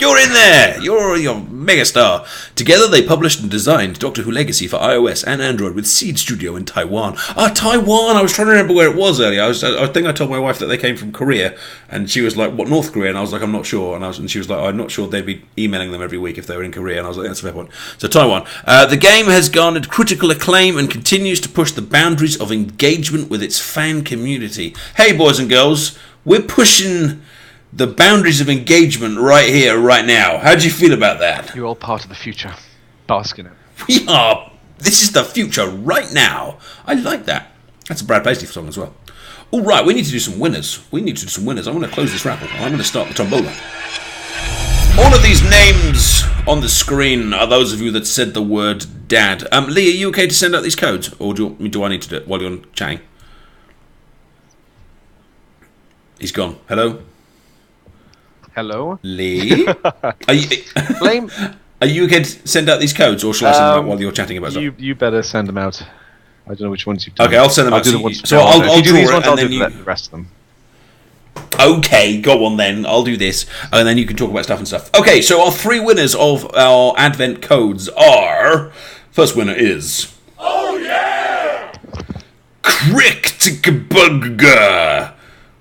You're in there! You're megastar. Together they published and designed Doctor Who Legacy for iOS and Android with Seed Studio in Taiwan. Taiwan! I was trying to remember where it was earlier. I think I told my wife that they came from Korea, and she was like, what, North Korea? And I was like, I'm not sure. And she was like, I'm not sure they'd be emailing them every week if they were in Korea. And I was like, that's a fair point. So Taiwan. The game has garnered critical acclaim and continues to push the boundaries of engagement with its fan community. Hey, boys and girls, we're pushing the boundaries of engagement right here, right now. How do you feel about that? You're all part of the future. Bask in it. We are. This is the future right now. I like that. That's a Brad Paisley song as well. All right, we need to do some winners. I'm going to close this raffle. I'm going to start the tombola. All of these names on the screen are those of you that said the word dad. Lee, are you okay to send out these codes? Or do I need to do it while you're chatting? He's gone. Hello? Hello? Lee? Blame. Are you okay to send out these codes, or shall I send them out while you're chatting about stuff? You better send them out. I don't know which ones you've done. Okay, I'll send them out. Do the ones so I'll do these ones, and I'll then do the rest of them. Okay, go on then. I'll do this, and then you can talk about stuff and stuff. Okay, so our 3 winners of our Advent codes are... First winner is... Oh yeah! Cricktabugger.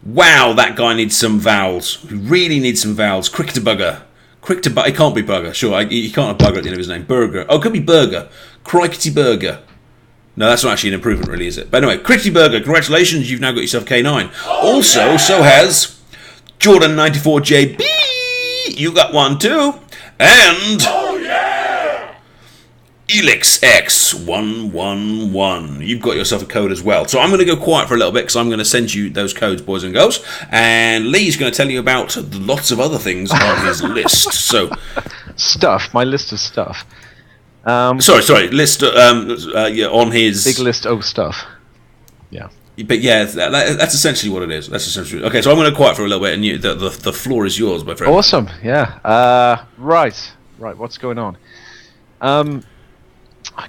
Wow, that guy needs some vowels. He really needs some vowels. Cricktabugger. It can't be bugger. Sure, he can't have bugger at the end of his name. Burger. Oh, it could be burger. Crikety burger. No, that's not actually an improvement, really, is it? But anyway, Crickety burger. Congratulations, you've now got yourself K9. Also, so has Jordan94JB. You got one too. And ElixX111. You've got yourself a code as well. So I'm going to go quiet for a little bit because I'm going to send you those codes, boys and girls. And Lee's going to tell you about lots of other things on his list. So, my list of stuff. Sorry. List on his big list of stuff. Yeah. But yeah, that's essentially what it is. Okay. So I'm going to quiet for a little bit, and the floor is yours, my friend. Awesome. Yeah. Right. What's going on?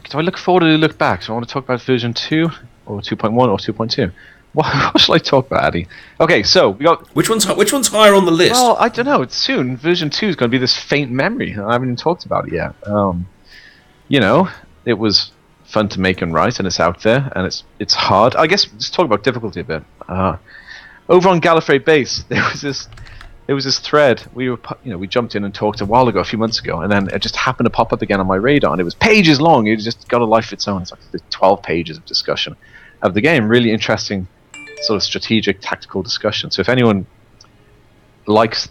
Do I look forward or look back? So I want to talk about version 2 or 2.1 or 2.2. What shall I talk about, Addy? Okay, so we got... Which one's higher on the list? Well, I don't know. It's soon. Version 2 is going to be this faint memory. I haven't even talked about it yet. It was fun to make and write, and it's out there, and it's hard. I guess let's talk about difficulty a bit. Over on Gallifrey Base, there was this thread. We jumped in and talked a few months ago, and then it just happened to pop up again on my radar, and it was pages long. It just got a life of its own. It's like 12 pages of discussion of the game. Really interesting, sort of strategic, tactical discussion. So if anyone likes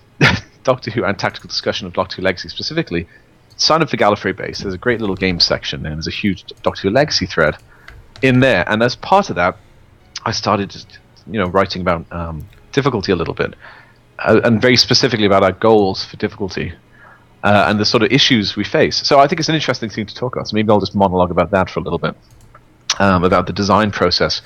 Doctor Who and tactical discussion of Doctor Who Legacy specifically, sign up for Gallifrey Base. There's a great little game section, and there's a huge Doctor Who Legacy thread in there. And as part of that, I started just, writing about difficulty a little bit. And very specifically about our goals for difficulty and the sort of issues we face. So I think it's an interesting thing to talk about. So maybe I'll just monologue about that for a little bit, about the design process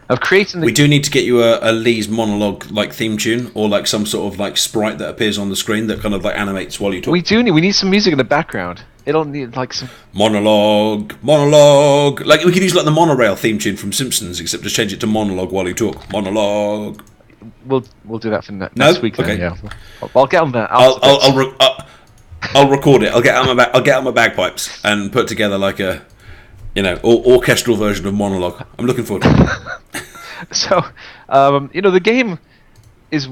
of creating... We do need to get you a Lee's monologue like theme tune, or like some sort of like sprite that appears on the screen that kind of like animates while you talk. We need some music in the background. It'll need like some... Monologue. Like we could use like the monorail theme tune from Simpsons, except just change it to monologue while you talk. Monologue. We'll do that for next week. Then, okay. Yeah. I'll get on that. I'll record it. I'll get out my bagpipes and put together like a, orchestral version of monologue. I'm looking forward to it. So, the game is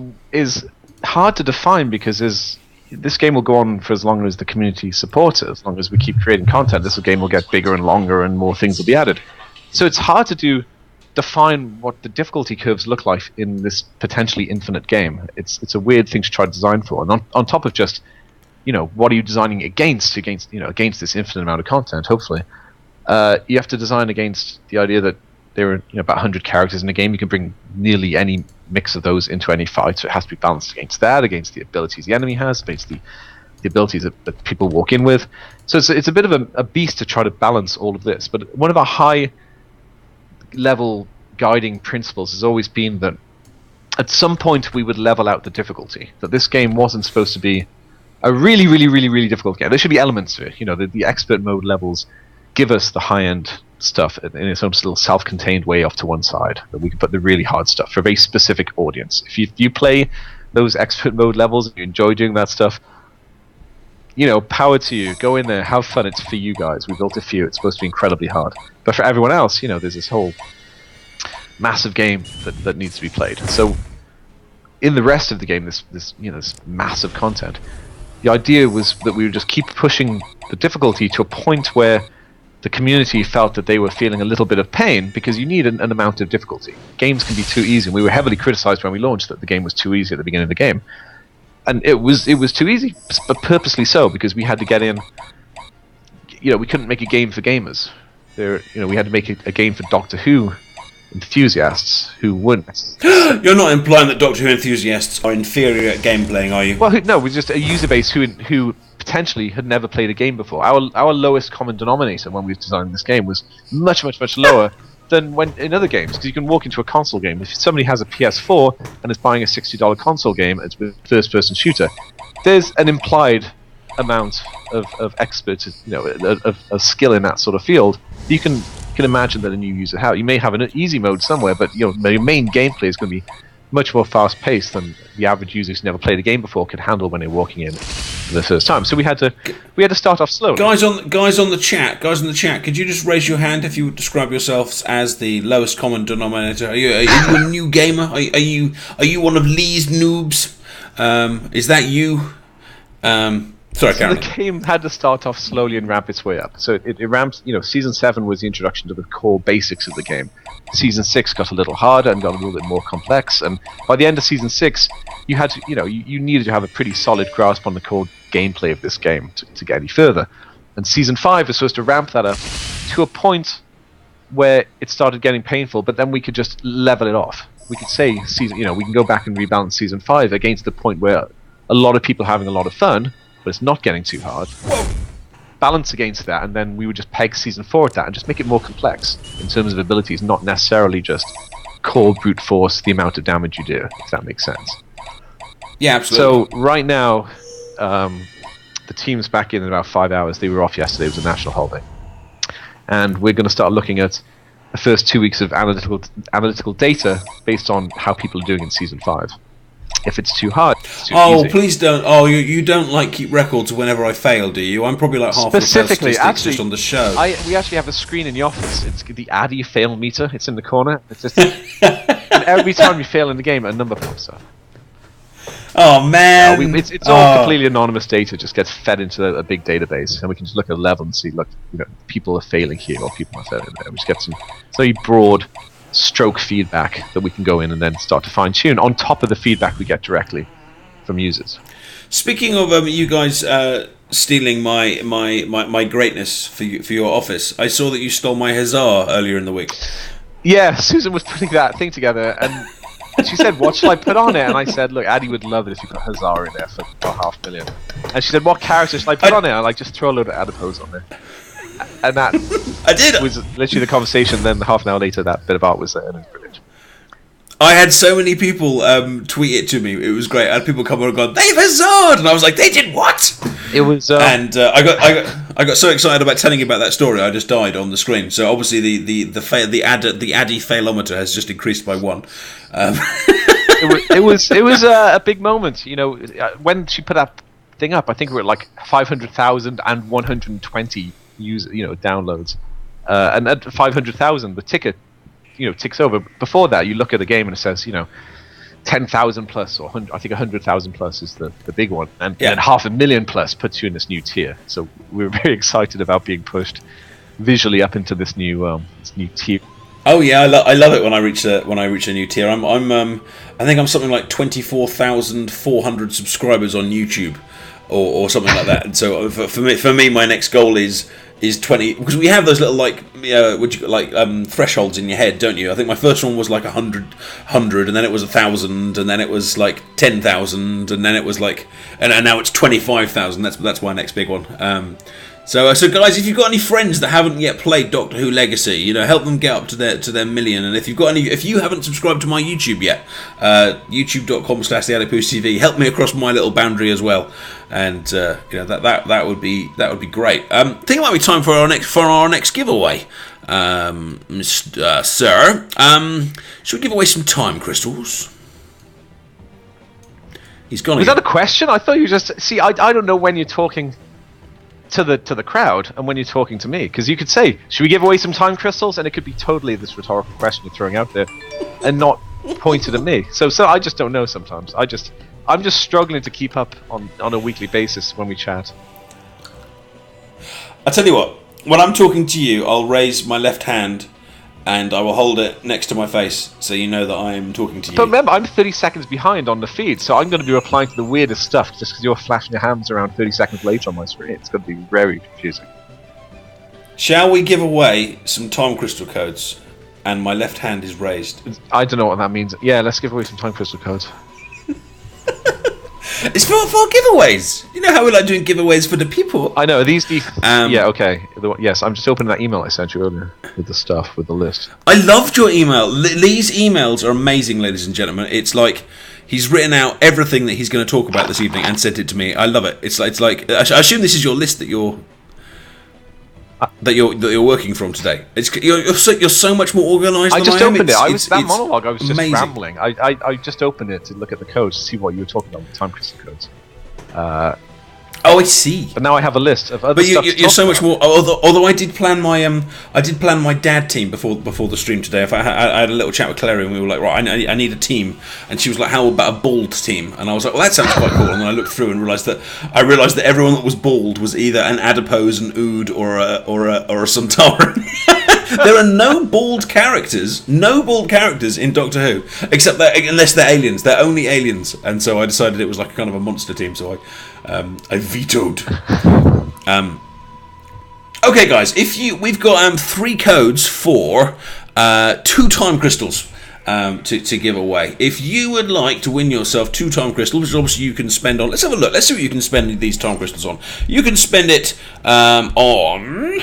hard to define because this game will go on for as long as the community supports it. As long as we keep creating content, this game will get bigger and longer, and more things will be added. So it's hard to define what the difficulty curves look like in this potentially infinite game. It's a weird thing to try to design for, and on top of just what are you designing against this infinite amount of content. Hopefully you have to design against the idea that there are about 100 characters in a game. You can bring nearly any mix of those into any fight, so it has to be balanced against the abilities the enemy has, against the abilities that people walk in with. So it's a bit of a beast to try to balance all of this. But one of our high level guiding principles has always been that at some point we would level out the difficulty, that this game wasn't supposed to be a really, really, really, really difficult game. There should be elements to it. The expert mode levels give us the high-end stuff in its own little self-contained way off to one side, that we can put the really hard stuff for a very specific audience. If you play those expert mode levels and you enjoy doing that stuff, power to you. Go in there, have fun. It's for you guys. We built it for you. It's supposed to be incredibly hard. But for everyone else, there's this whole massive game that needs to be played. So in the rest of the game, this massive content, the idea was that we would just keep pushing the difficulty to a point where the community felt that they were feeling a little bit of pain, because you need an amount of difficulty. Games can be too easy, and we were heavily criticized when we launched that the game was too easy at the beginning of the game. And it was too easy, but purposely so, because we had to get in. We couldn't make a game for gamers. We had to make a game for Doctor Who enthusiasts who wouldn't. You're not implying that Doctor Who enthusiasts are inferior at game playing, are you? Well, no, we're just a user base who potentially had never played a game before. Our lowest common denominator when we were designing this game was much lower than when in other games, because you can walk into a console game. If somebody has a PS4 and is buying a $60 console game, it's a first-person shooter, there's an implied amount of expertise, of skill in that sort of field. You can imagine that a new user, you may have an easy mode somewhere, but your main gameplay is going to be much more fast-paced than the average user who's never played a game before could handle when they're walking in for the first time. So we had to start off slowly. Guys on the chat, could you just raise your hand if you would describe yourselves as the lowest common denominator? Are you a new gamer? Are you one of Lee's noobs? Is that you? Sorry, Karen. So the game had to start off slowly and ramp its way up. So it ramped. Season 7 was the introduction to the core basics of the game. Season 6 got a little harder and got a little bit more complex. And by the end of Season 6, you had to, you needed to have a pretty solid grasp on the core gameplay of this game to get any further. And Season 5 was supposed to ramp that up to a point where it started getting painful, but then we could just level it off. We could say we can go back and rebalance Season 5 against the point where a lot of people are having a lot of fun, but it's not getting too hard. Balance against that, and then we would just peg Season 4 at that and just make it more complex in terms of abilities, not necessarily just core brute force the amount of damage you do, if that makes sense. Yeah, absolutely. So right now, the team's back in about 5 hours. They were off yesterday. It was a national holiday. And we're going to start looking at the first 2 weeks of analytical data based on how people are doing in Season 5. If it's too hard, it's too easy. Please don't. Oh, you don't keep records of whenever I fail, do you? I'm probably half of the statistics just on the show. We actually have a screen in the office. It's the Addy fail meter. It's in the corner. It's just and every time you fail in the game, a number pops up. Oh man! It's all completely anonymous data. Just gets fed into a big database, and we can just look at a level and see, people are failing here or people are failing there. We just get some very broad stroke feedback that we can go in and then start to fine tune on top of the feedback we get directly from users. Speaking of you guys stealing my greatness for your office, I saw that you stole my huzzah earlier in the week. Yeah, Susan was putting that thing together, and she said, "What shall I put on it?" And I said, "Look, Addy would love it if you put huzzah in there for $500,000." And she said, "What character shall I put on it?" And just throw a load of Adipose on there. And that was literally the conversation. Then half an hour later, that bit of art was there, and it was brilliant. I had so many people tweet it to me. It was great. I had people come on and go, "They've huzzahed!" And I was like, "They did what?" It was, and I got so excited about telling you about that story, I just died on the screen. So obviously the Addy failometer has just increased by 1. It was a big moment. When she put that thing up, I think we were at 500,000 and 120 downloads, and at 500,000 the ticket ticks over. Before that, you look at the game and it says 10,000 plus, or 100, I think 100,000 plus is the big one, and then 500,000 plus puts you in this new tier. So we're very excited about being pushed visually up into this new tier. Oh yeah, I love it when I reach a new tier. I think I'm something like 24,400 subscribers on YouTube, or something like that. And so for me, my next goal is 20, because we have those little thresholds in your head, don't you? I think my first one was 100, and then it was 1,000, and then it was 10,000, and then it was and now it's 25,000. That's my next big one. So guys, if you've got any friends that haven't yet played Doctor Who Legacy, help them get up to their million. And if you haven't subscribed to my YouTube yet, youtube.com/TheAdiposeTV, help me across my little boundary as well. And that would be great. Think it might be time for our next giveaway, sir. Should we give away some time crystals? He's gone. Was that a question? I thought you just I don't know when you're talking to the crowd and when you're talking to me, because you could say, should we give away some time crystals, and it could be totally this rhetorical question you're throwing out there and not pointed at me. So I just don't know sometimes. I'm just struggling to keep up on a weekly basis when we chat. I tell you what, when I'm talking to you, I'll raise my left hand and I will hold it next to my face so you know that I am talking to you. But remember, I'm 30 seconds behind on the feed, so I'm going to be replying to the weirdest stuff just because you're flashing your hands around 30 seconds later on my screen. It's going to be very confusing. Shall we give away some time crystal codes? And my left hand is raised. I don't know what that means. Yeah, let's give away some time crystal codes. It's for giveaways. You know how we like doing giveaways for the people. I know, these yeah, okay. Yes, I'm just opening that email I sent you earlier with the stuff, with the list. I loved your email. Lee's emails are amazing, ladies and gentlemen. It's like he's written out everything that he's going to talk about this evening and sent it to me. I love it. It's like I assume this is your list that you're working from today. You're so much more organised than I am. I just opened it. I was that monologue. I was just amazing. rambling. I just opened it to look at the codes to see what you were talking about with time crystal codes. Oh, I see. But now I have a list of other stuff. But you're so much more. Although I did plan my dad team before the stream today. I had a little chat with Clary and we were like, right, I need a team, and she was like, how about a bald team? And I was like, well, that sounds quite cool. And then I looked through and realised that everyone that was bald was either an Adipose, an Ood, or a Centauran. There are no bald characters in Doctor Who, except that unless they're aliens, they're only aliens. And so I decided it was like a kind of a monster team. So I vetoed. Okay, guys, we've got 3 codes for 2 time crystals to give away. If you would like to win yourself 2 time crystals, which obviously you can spend on. Let's have a look. Let's see what you can spend these time crystals on. You can spend it on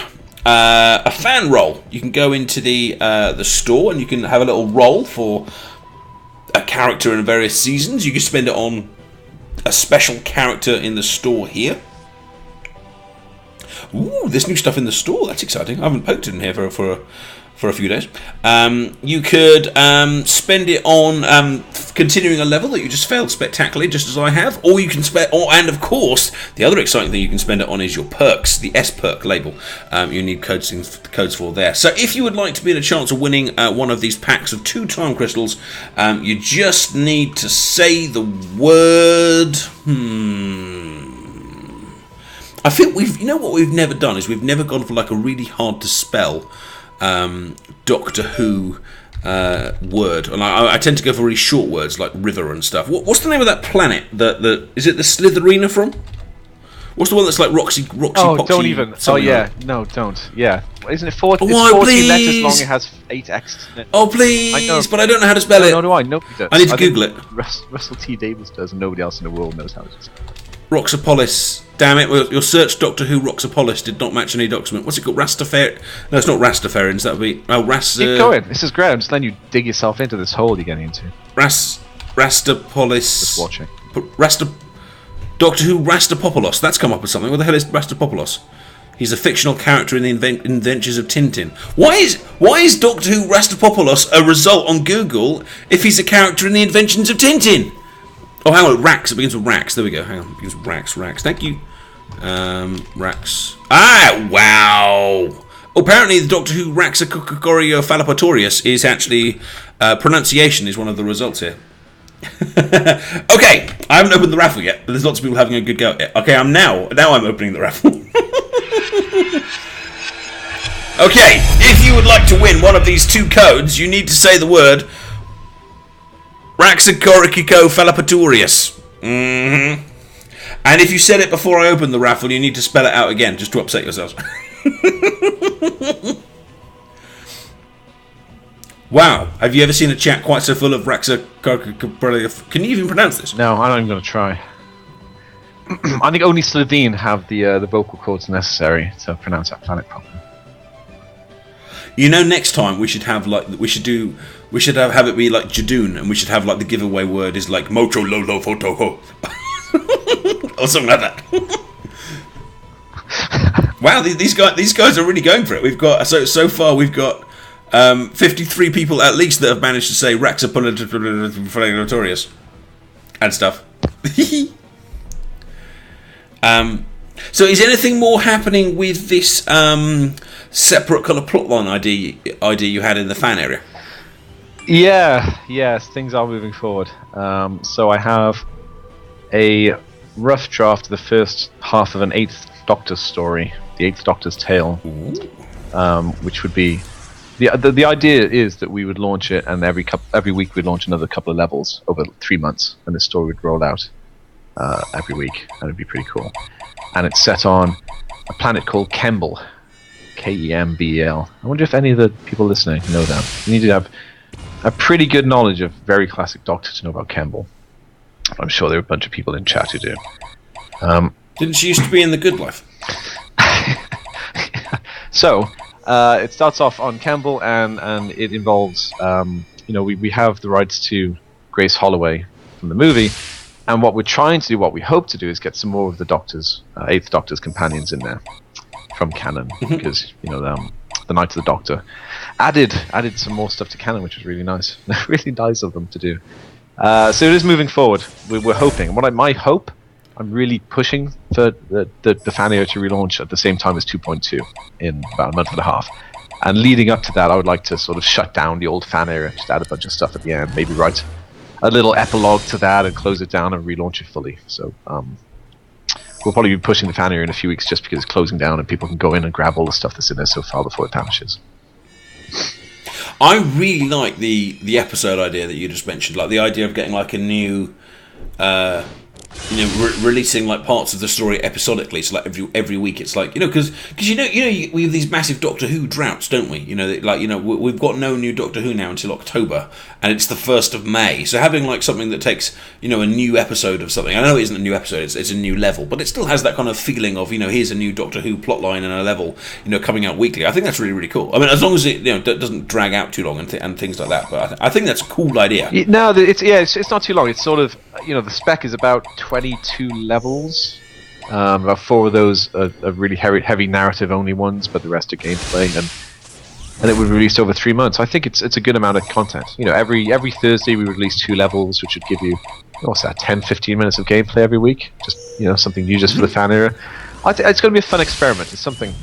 a fan roll. You can go into the store and you can have a little roll for a character in various seasons. You can spend it on a special character in the store here. Ooh, there's new stuff in the store. That's exciting. I haven't poked it in here for a few days. You could spend it on continuing a level that you just failed spectacularly, just as I have. Or you can spend, and of course, the other exciting thing you can spend it on is your perks, the S perk label. You need codes for there. So if you would like to be in a chance of winning one of these packs of 2 time crystals, you just need to say the word. I think what we've never done is we've never gone for like a really hard to spell Doctor Who word, and I tend to go for really short words like river and stuff. What's the name of that planet? Is it the Slitherina from? What's the one that's like Roxy? Oh, Poxy, don't even. Oh yeah, like? No, don't. Yeah, isn't it 40? Why, it's 40 please? letters long. It has 8 X's in it. Oh please! I know. But I don't know how to spell it. No, do I? Nobody does. I need to Google it. Russell T Davies does, and nobody else in the world knows how to spell it. Roxapolis. Damn it, your search Doctor Who Roxapolis did not match any document. What's it called? Rastafarian? No, it's not Rastafarians. That would be... Oh, Keep going. This is great. I'm just letting you dig yourself into this hole you're getting into. Rastapolis... Just watching. Doctor Who Rastapopoulos. That's come up with something. What the hell is Rastapopoulos? He's a fictional character in the Adventures of Tintin. Why is Doctor Who Rastapopoulos a result on Google if he's a character in the Adventures of Tintin? Oh, hang on, Rax. It begins with Rax. There we go. Hang on. It begins with Rax. Thank you. Rax. Ah, wow. Apparently, the Doctor Who Raxacorio Phalapatorius is actually... pronunciation is one of the results here. Okay, I haven't opened the raffle yet, but there's lots of people having a good go at it. Okay, now I'm opening the raffle. Okay, if you would like to win one of these 2 codes, you need to say the word... Raxacorico Phalapatorius. And if you said it before I opened the raffle, you need to spell it out again, just to upset yourselves. Wow. Have you ever seen a chat quite so full of Raxacorico? Can you even pronounce this? No, I'm not even going to try. I think only Slovene have the vocal cords necessary to pronounce that planet properly. You know, next time we should have have it be like Jadoon, and we should have like the giveaway word is like Mocho Lolo Fotoko. Or something like that. Wow, these guys are really going for it. We've got so far we've got 53 people at least that have managed to say Raxapulatorius and stuff. So is anything more happening with this separate kind of plotline idea you had in the fan area? Yes, things are moving forward. So I have a rough draft of the first half of an 8th Doctor's story, the 8th Doctor's tale, which would be the idea is that we would launch it, and every week we'd launch another couple of levels over 3 months, and the story would roll out every week, and it'd be pretty cool. And it's set on a planet called Kembel, Kembel. I wonder if any of the people listening know that. You need to have a pretty good knowledge of very classic Doctor to know about Kembel. I'm sure there are a bunch of people in chat who do. Didn't she used to be in The Good Life? So, it starts off on Kembel, and it involves, we have the rights to Grace Holloway from the movie, and what we're trying to do, what we hope to do, is get some more of the Doctor's, 8th Doctor's companions in there from canon, because, the Night of the Doctor added some more stuff to canon, which was really nice. Really nice of them to do. So it is moving forward. We're hoping. My hope, I'm really pushing for the fan area to relaunch at the same time as 2.2 in about a month and a half. And leading up to that, I would like to sort of shut down the old fan area, just add a bunch of stuff at the end, maybe write a little epilogue to that and close it down and relaunch it fully. So we'll probably be pushing the fan area in a few weeks just because it's closing down and people can go in and grab all the stuff that's in there so far before it vanishes. I really like the episode idea that you just mentioned, like the idea of getting like a new, releasing like parts of the story episodically. So like every week, it's like because we have these massive Doctor Who droughts, don't we? We've got no new Doctor Who now until October, and it's the 1st of May. So having like something that takes a new episode of something. I know it isn't a new episode; it's a new level, but it still has that kind of feeling of here's a new Doctor Who plotline and a level coming out weekly. I think that's really, really cool. I mean, as long as it doesn't drag out too long and things like that. But I think that's a cool idea. No, it's not too long. It's sort of the spec is about 22 levels. About 4 of those are really heavy narrative only ones, but the rest are gameplay, and it would be released over 3 months. I think it's a good amount of content. Every Thursday we release 2 levels, which would give you 10-15 minutes of gameplay every week. Just something new just for the fan era. It's going to be a fun experiment. It's something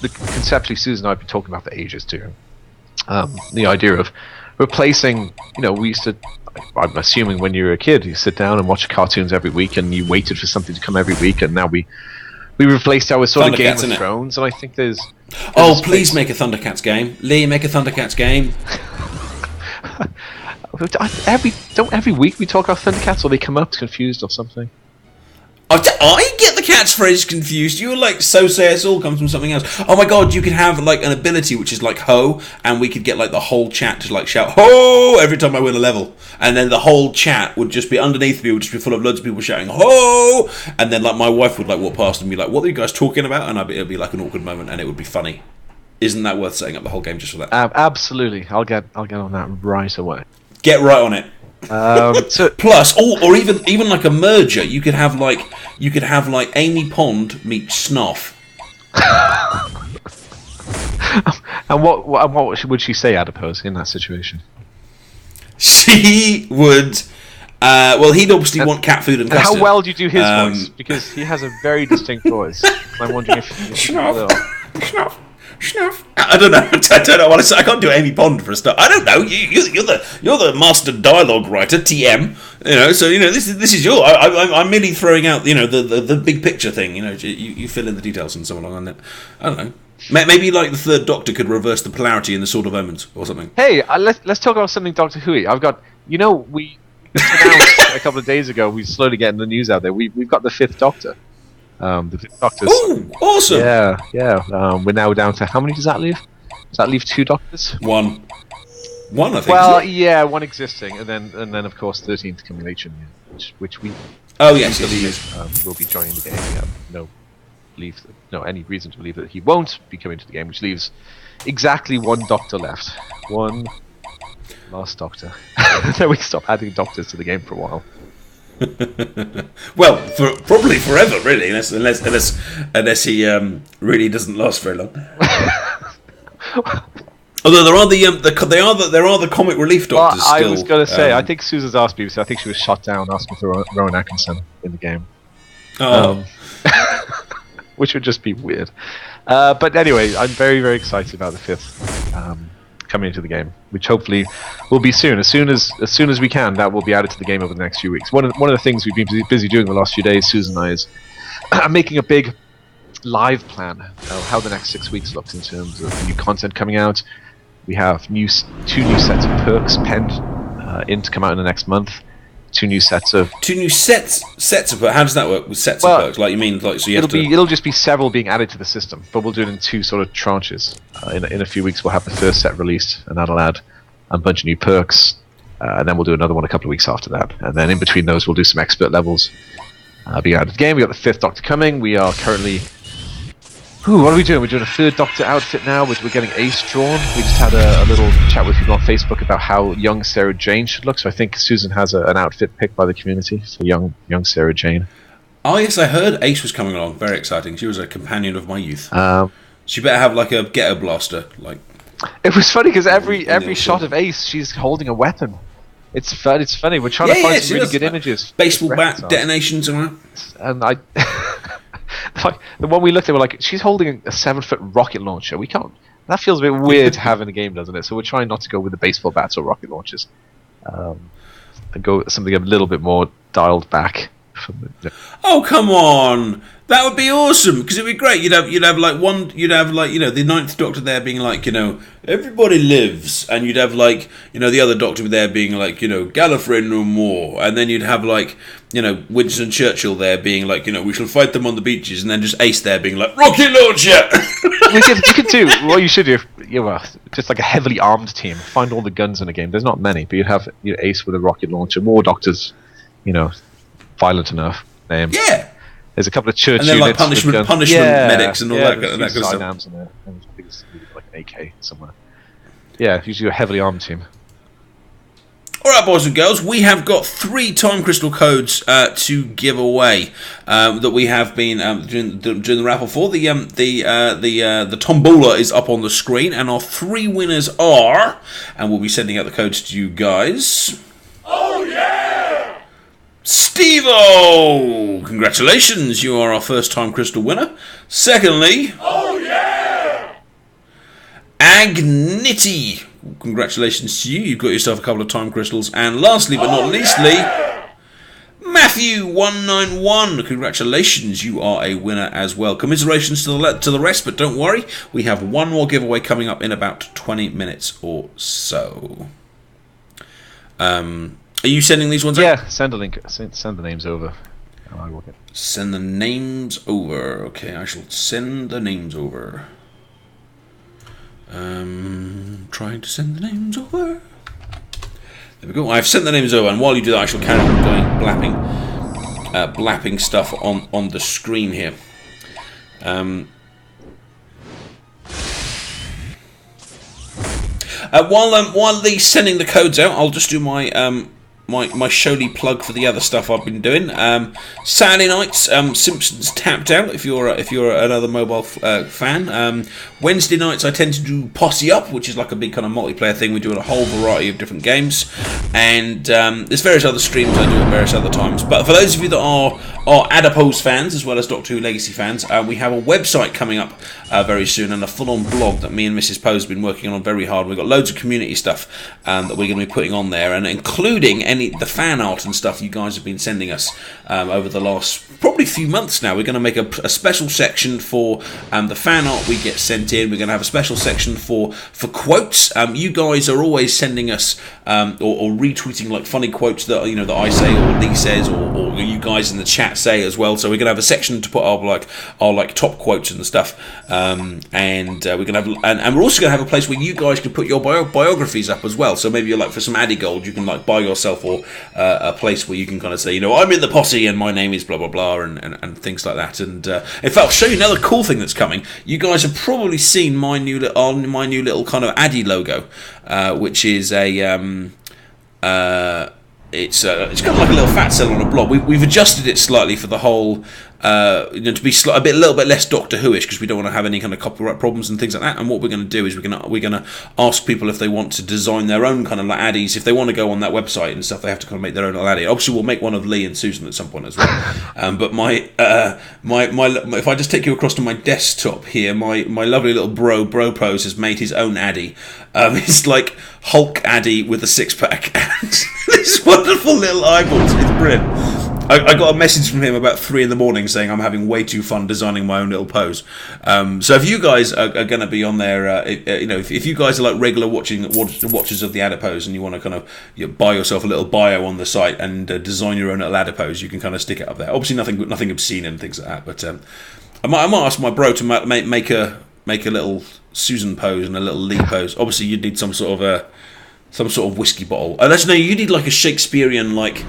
that conceptually Susan and I have been talking about for ages too. The idea of replacing, we used to, I'm assuming when you were a kid, you sit down and watch cartoons every week and you waited for something to come every week, and now we replaced our sort of Game of Thrones, and I think there's please make a Thundercats game. Lee, make a Thundercats game. Every week we talk about Thundercats, or they come up confused or something. I get the catchphrase confused. You're like, so say us all comes from something else. Oh my god, you could have like an ability which is like ho, and we could get like the whole chat to like shout ho every time I win a level, and then the whole chat would just be underneath me, would just be full of loads of people shouting ho, and then like my wife would like walk past and be like, what are you guys talking about? And it'd be like an awkward moment, and it would be funny. Isn't that worth setting up the whole game just for that? Absolutely, I'll get on that right away. Get right on it. Plus, or even like a merger. You could have like Amy Pond meet Snuff. And what would she say, Adipose, in that situation? She would. He'd obviously want cat food and custard. How well do you do his voice? Because he has a very distinct voice. I'm wondering if Snuff. I don't know. I don't know what to say. I can't do Amy Pond for a start. I don't know. You're the master dialogue writer, TM. So this is your. I'm merely throwing out the big picture thing. You fill in the details and so along on that. I don't know. Maybe like the 3rd Doctor could reverse the polarity in the Sword of Omens or something. Hey, let's talk about something Doctor Who-y. I've got we announced a couple of days ago. We're slowly getting the news out there. We've got the 5th Doctor. The 5th Doctor's. Oh, awesome! Yeah. We're now down to how many does that leave? Does that leave 2 Doctors? One, I think. Well, yeah, 1 existing, and then of course 13th coming later in the year, which we. Oh yes. Will be joining the game. We have any reason to believe that he won't be coming to the game, which leaves exactly 1 Doctor left. 1 last Doctor. Then we stop adding Doctors to the game for a while. Well, probably forever, really, unless he really doesn't last very long. Although there are the comic relief Doctors. Well, I still, was going to say, I think Susan's asked me, so I think she was shot down asking for Rowan Atkinson in the game. Oh. which would just be weird. But anyway, I'm very, very excited about the 5th coming into the game, which hopefully will be soon. As soon as we can, that will be added to the game over the next few weeks. One of the things we've been busy doing the last few days, Susan and I, is I'm making a big live plan of how the next 6 weeks looks in terms of new content coming out. We have 2 new sets of perks penned in to come out in the next month. 2 new sets of sets of perks. How does that work with sets of perks? Like, you mean like, so you it'll just be several being added to the system, but we'll do it in 2 sort of tranches. In a few weeks we'll have the first set released, and that'll add a bunch of new perks, and then we'll do another one a couple of weeks after that, and then in between those we'll do some expert levels being added to the game. We got the 5th Doctor coming. We are currently what are we doing? We're doing a 3rd Doctor outfit now. We're getting Ace drawn. We just had a little chat with people on Facebook about how young Sarah Jane should look. So I think Susan has an outfit picked by the community. So young Sarah Jane. Oh yes, I heard Ace was coming along. Very exciting. She was a companion of my youth. She better have like a ghetto blaster. Like, it was funny because every shot of Ace, she's holding a weapon. It's funny. We're trying to find some really good images. Baseball bat detonations and that. And I. Like, the one we looked at, we're like, she's holding a 7-foot rocket launcher. We can't. That feels a bit weird to have in a game, doesn't it? So we're trying not to go with the baseball bats or rocket launchers, and go with something a little bit more dialed back. Oh come on! That would be awesome, because it'd be great. You'd have the 9th Doctor there being like, everybody lives, and you'd have like, the other Doctor there being like, Gallifrey no more, and then you'd have like, Winston Churchill there being like, we shall fight them on the beaches, and then just Ace there being like, rocket launcher. You could do what you should do. Just like a heavily armed team. Find all the guns in the game. There's not many, but you'd have Ace with a rocket launcher, more Doctors, violent enough. Yeah. There's a couple of church units. And then like punishment medics and all that kind of stuff. In there, and I think it's like an AK somewhere. Yeah, usually a heavily armed team. Alright, boys and girls, we have got 3 time crystal codes to give away that we have been during the raffle for. The tombola is up on the screen, and our 3 winners are, and we'll be sending out the codes to you guys. Oh yeah! Steve-O! Congratulations, you are our first time crystal winner. Secondly, oh yeah! Agniti! Congratulations to you, you've got yourself a couple of time crystals. And lastly but not leastly, Matthew191. Congratulations, you are a winner as well. Commiserations to the rest, but don't worry, we have one more giveaway coming up in about 20 minutes or so. Are you sending these ones out? Yeah, send a link. Send the names over. I will get. Send the names over. Okay, I shall send the names over. Trying to send the names over. There we go. I've sent the names over, and while you do that, I shall carry on going blapping stuff on the screen here. While they're sending the codes out, I'll just do my my showy plug for the other stuff I've been doing. Saturday nights, Simpsons Tapped Out. If you're another mobile fan. Wednesday nights I tend to do Posse Up, which is like a big kind of multiplayer thing. We do a whole variety of different games, and there's various other streams I do at various other times. But for those of you that are Adipose fans as well as Doctor Who Legacy fans, we have a website coming up very soon, and a full-on blog that me and Mrs. Pose have been working on very hard. We've got loads of community stuff that we're going to be putting on there, and including the fan art and stuff you guys have been sending us over the last probably few months now. We're going to make a special section for the fan art we get sent in. We're going to have a special section for quotes. You guys are always sending us or retweeting like funny quotes that that I say or Lee says or you guys in the chat say as well. So we're going to have a section to put our top quotes and stuff. And we're going to have and we're also going to have a place where you guys can put your biographies up as well. So maybe you're like for some Addy Gold, you can like buy yourself or a place where you can kind of say, I'm in the posse and my name is blah blah blah and things like that. And in fact, I'll show you another cool thing that's coming. You guys have probably seen my new little kind of Addy logo, which is a it's kind of like a little fat cell on a blob. We've adjusted it slightly for the whole to be a little bit less Doctor Who-ish, because we don't want to have any kind of copyright problems and things like that. And what we're going to do is we're going to ask people if they want to design their own kind of like addies. If they want to go on that website and stuff, they have to kind of make their own little addie. Obviously, we'll make one of Lee and Susan at some point as well. But if I just take you across to my desktop here, my lovely little bro Pose has made his own addy. It's like Hulk addy with a six-pack and this wonderful little eyeballs. It's brilliant. I got a message from him about 3 a.m. saying I'm having way too fun designing my own little pose. So if you guys are going to be on there, if you guys are like regular watchers of the Adipose and you want to kind of buy yourself a little bio on the site and design your own little Adipose, you can kind of stick it up there. Obviously nothing obscene and things like that, but I might ask my bro to make a little Susan pose and a little Lee pose. Obviously you'd need some sort of whiskey bottle. Let's know you need like a Shakespearean like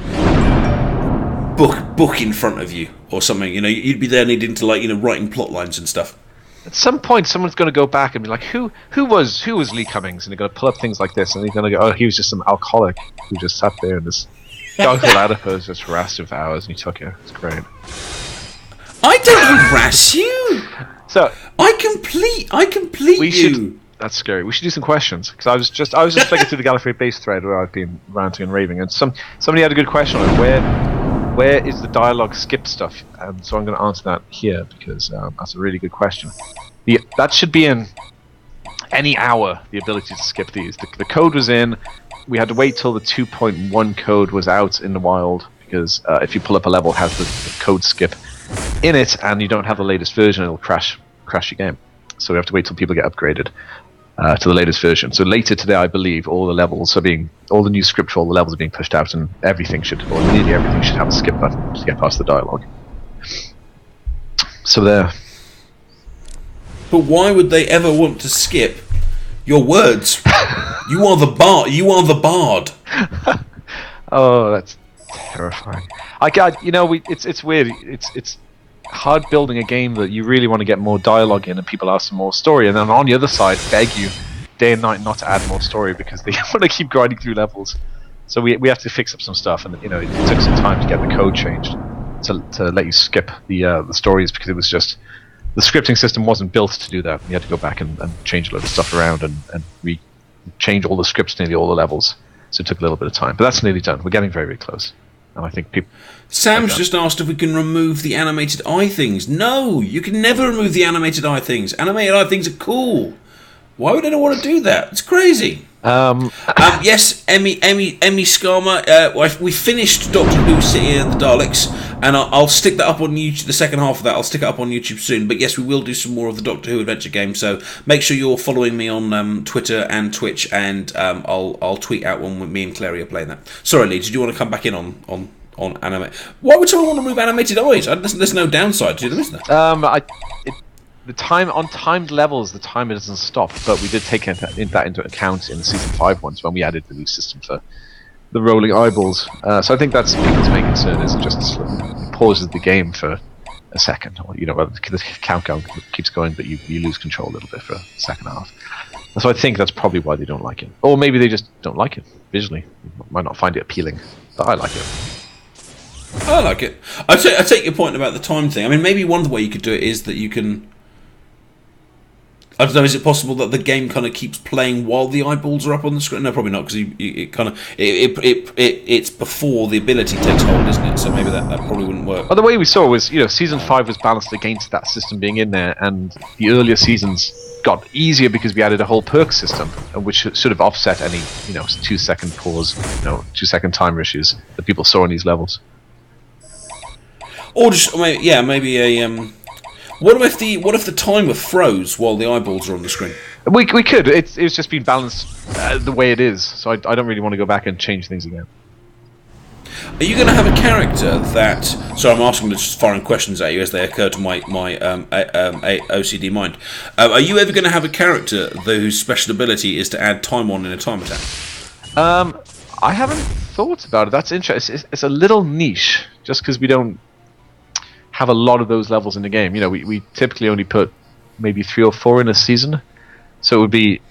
book in front of you or something. You'd be there needing to writing plot lines and stuff. At some point, someone's going to go back and be like, "Who was Lee Cummings?" And they're going to pull up things like this, and they're going to go, "Oh, he was just some alcoholic who just sat there and this guy called Adipose just harassed him for hours, and he took it. It's great." I don't harass you. So I complete you. That's scary. We should do some questions, because I was just flicking through the Gallifrey base thread where I've been ranting and raving, and somebody had a good question on it. Where is the dialogue skip stuff? And so I'm going to answer that here, because that's a really good question. That should be in any hour, the ability to skip these. The code was in. We had to wait till the 2.1 code was out in the wild, because if you pull up a level, it has the code skip in it, and you don't have the latest version, it'll crash your game. So we have to wait till people get upgraded to the latest version. So later today, I believe, all the new script for all the levels are being pushed out, and nearly everything should have a skip button to get past the dialogue. So there. But why would they ever want to skip your words? You are the bard. Oh, that's terrifying. It's weird. It's hard building a game that you really want to get more dialogue in and people ask for more story, and then on the other side beg you day and night not to add more story because they want to keep grinding through levels. So we have to fix up some stuff, and it took some time to get the code changed to let you skip the stories, because it was just the scripting system wasn't built to do that. You had to go back and change a lot of stuff around and change all the scripts, nearly all the levels. So it took a little bit of time, but that's nearly done. We're getting very, very close. And I think people... Sam's just asked if we can remove the animated eye things. No, you can never remove the animated eye things. Animated eye things are cool. Why would anyone want to do that? It's crazy. Yes, Emmy Skarma. We finished Doctor Who City of the Daleks, and I'll stick that up on YouTube. The second half of that, I'll stick it up on YouTube soon. But yes, we will do some more of the Doctor Who adventure game. So make sure you're following me on Twitter and Twitch, and I'll tweet out when me and Clary are playing that. Sorry, Lee, did you want to come back in on anime? Why would someone want to move animated eyes? There's no downside to them, isn't there? The time on timed levels, the timer doesn't stop, but we did take that into account in the season 5 ones when we added the new system for the rolling eyeballs. So I think that's people's main concern, is it just pauses the game for a second, or the countdown keeps going, but you lose control a little bit for a second and a half. So I think that's probably why they don't like it, or maybe they just don't like it visually. Might not find it appealing, but I like it. I like it. I take your point about the time thing. I mean, maybe one way you could do it is that you can... I don't know, is it possible that the game kind of keeps playing while the eyeballs are up on the screen? No, probably not, because it's before the ability takes hold, isn't it? So maybe that probably wouldn't work. Well, the way we saw was, season 5 was balanced against that system being in there, and the earlier seasons got easier because we added a whole perk system, which should have offset any, 2-second pause, 2-second timer issues that people saw in these levels. Or just, maybe a... What if the timer froze while the eyeballs are on the screen? We could. It's just been balanced the way it is, so I don't really want to go back and change things again. Are you going to have a character that... So I'm asking just foreign questions at you as they occur to my OCD mind. Are you ever going to have a character whose special ability is to add time on in a time attack? I haven't thought about it. That's interesting. It's a little niche, just because we don't have a lot of those levels in the game. We typically only put maybe 3 or 4 in a season, so it would be...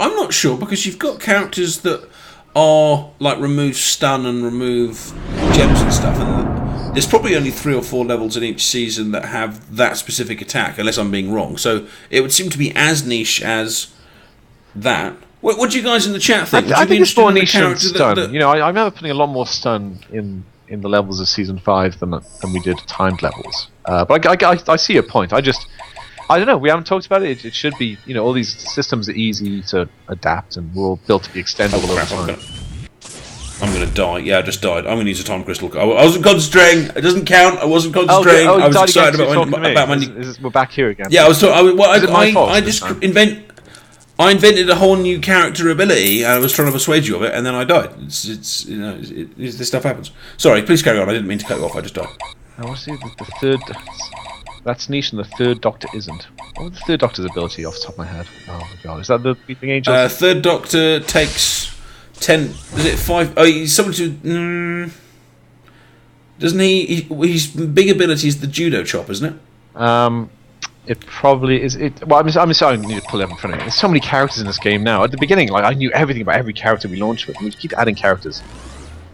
I'm not sure, because you've got characters that are like remove stun and remove gems and stuff, and there's probably only 3 or 4 levels in each season that have that specific attack, unless I'm being wrong. So it would seem to be as niche as that. What do you guys in the chat think? I think it's more niche than stun. You know, I remember putting a lot more stun in the levels of Season 5 than we did timed levels. But I see your point. I don't know. We haven't talked about it. It should be, you know, all these systems are easy to adapt and we're all built to be extendable over time. I'm going to die. Yeah, I just died. I'm going to use a time crystal. I wasn't concentrating. It doesn't count. I wasn't concentrating. I was excited about my new... We're back here again. Yeah, I was talking... I invented a whole new character ability, and I was trying to persuade you of it, and then I died. It's you know, this stuff happens. Sorry, please carry on. I didn't mean to cut you off. I just died. I want to see the third... That's niche, and the third Doctor isn't. What was the third Doctor's ability off the top of my head? Oh my god, is that the Weeping Angel? Third Doctor takes 10... Is it 5... Oh, he's someone to... doesn't he... His big ability is the Judo Chop, isn't it? It probably is. Well, I'm sorry, I need to pull it up in front of me. There's so many characters in this game now. At the beginning, like, I knew everything about every character we launched with. We keep adding characters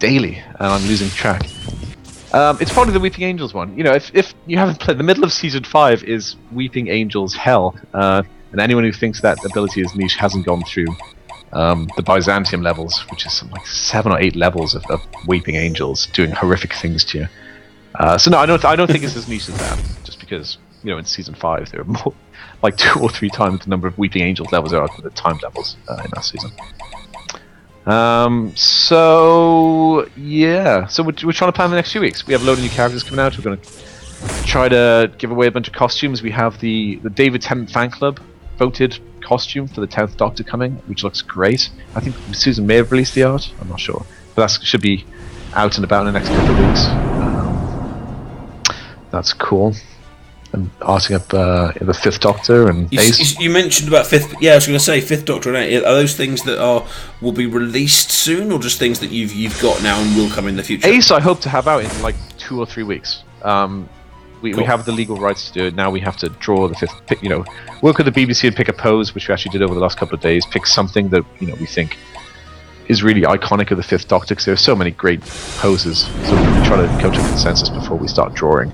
daily, and I'm losing track. It's probably the Weeping Angels one. You know, if you haven't played, the middle of Season 5 is Weeping Angels Hell, and anyone who thinks that ability is niche hasn't gone through the Byzantium levels, which is like 7 or 8 levels of Weeping Angels doing horrific things to you. So no, I don't think it's as niche as that, just because... You know, in Season 5, there are more, like 2 or 3 times the number of Weeping Angels levels there are than the timed levels in that season. So yeah, so we're trying to plan the next few weeks. We have a load of new characters coming out. We're going to try to give away a bunch of costumes. We have the David Tennant fan club voted costume for the 10th Doctor coming, which looks great. I think Susan may have released the art. I'm not sure, but that should be out and about in the next couple of weeks. That's cool. And arting up the 5th Doctor and Ace. You mentioned about 5th... Yeah, I was going to say 5th Doctor and Ace. Are those things that will be released soon, or just things that you've got now and will come in the future? Ace I hope to have out in like 2 or 3 weeks. We have the legal rights to do it. Now we have to draw the 5th... You know, work with the BBC and pick a pose, which we actually did over the last couple of days. Pick something that, you know, we think is really iconic of the 5th Doctor, because there are so many great poses. So we try to come to a consensus before we start drawing.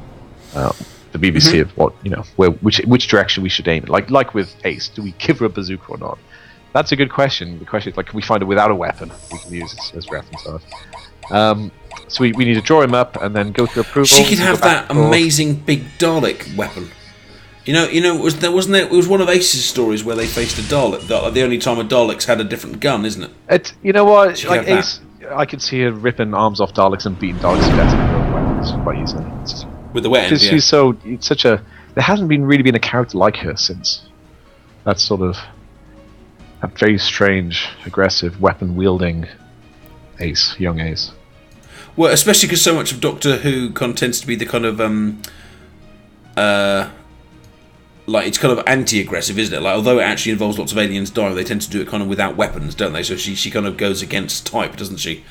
The BBC of what, you know, which direction we should aim it. Like with Ace, do we give her a bazooka or not? That's a good question. The question is, like, can we find it without a weapon we can use as reference art? So we need to draw him up and then go through approval. She could have that amazing big Dalek weapon. You know, it was one of Ace's stories where they faced a Dalek. The only time a Dalek's had a different gun, isn't it? You know what? Like Ace, I could see her ripping arms off Daleks and beating Daleks to death with her own weapons quite easily. With the wet end, she's so... It's such a... There hasn't really been a character like her since. That sort of... That very strange, aggressive, weapon-wielding Ace, young Ace. Well, especially because so much of Doctor Who tends to be the kind of... like, it's kind of anti-aggressive, isn't it? Like, although it actually involves lots of aliens dying, they tend to do it kind of without weapons, don't they? So she kind of goes against type, doesn't she?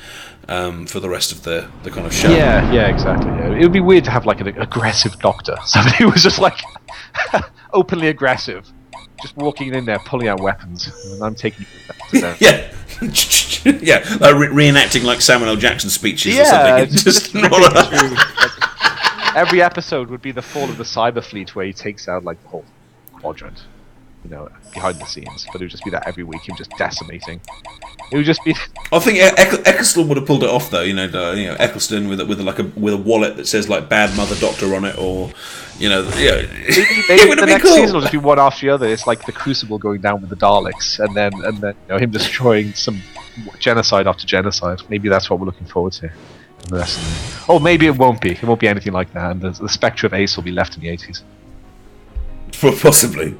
For the rest of the kind of show. Yeah, exactly. Yeah. It would be weird to have like an aggressive Doctor. Somebody who was just like openly aggressive, just walking in there, pulling out weapons, and I'm taking you to yeah, yeah, like reenacting like Samuel L. Jackson speeches or something. Just every episode would be the fall of the Cyber Fleet, where he takes out like the whole quadrant, you know, behind the scenes. But it would just be that every week, him just decimating. It would just be. I think Eccleston would have pulled it off, though. You know, Eccleston with a wallet that says like "Bad Mother Doctor" on it, or you know, maybe the next season will just be one after the other. It's like the Crucible going down with the Daleks, and then you know, him destroying some genocide after genocide. Maybe that's what we're looking forward to. The rest of the... maybe it won't be. It won't be anything like that, and the spectre of Ace will be left in the 80s. Possibly.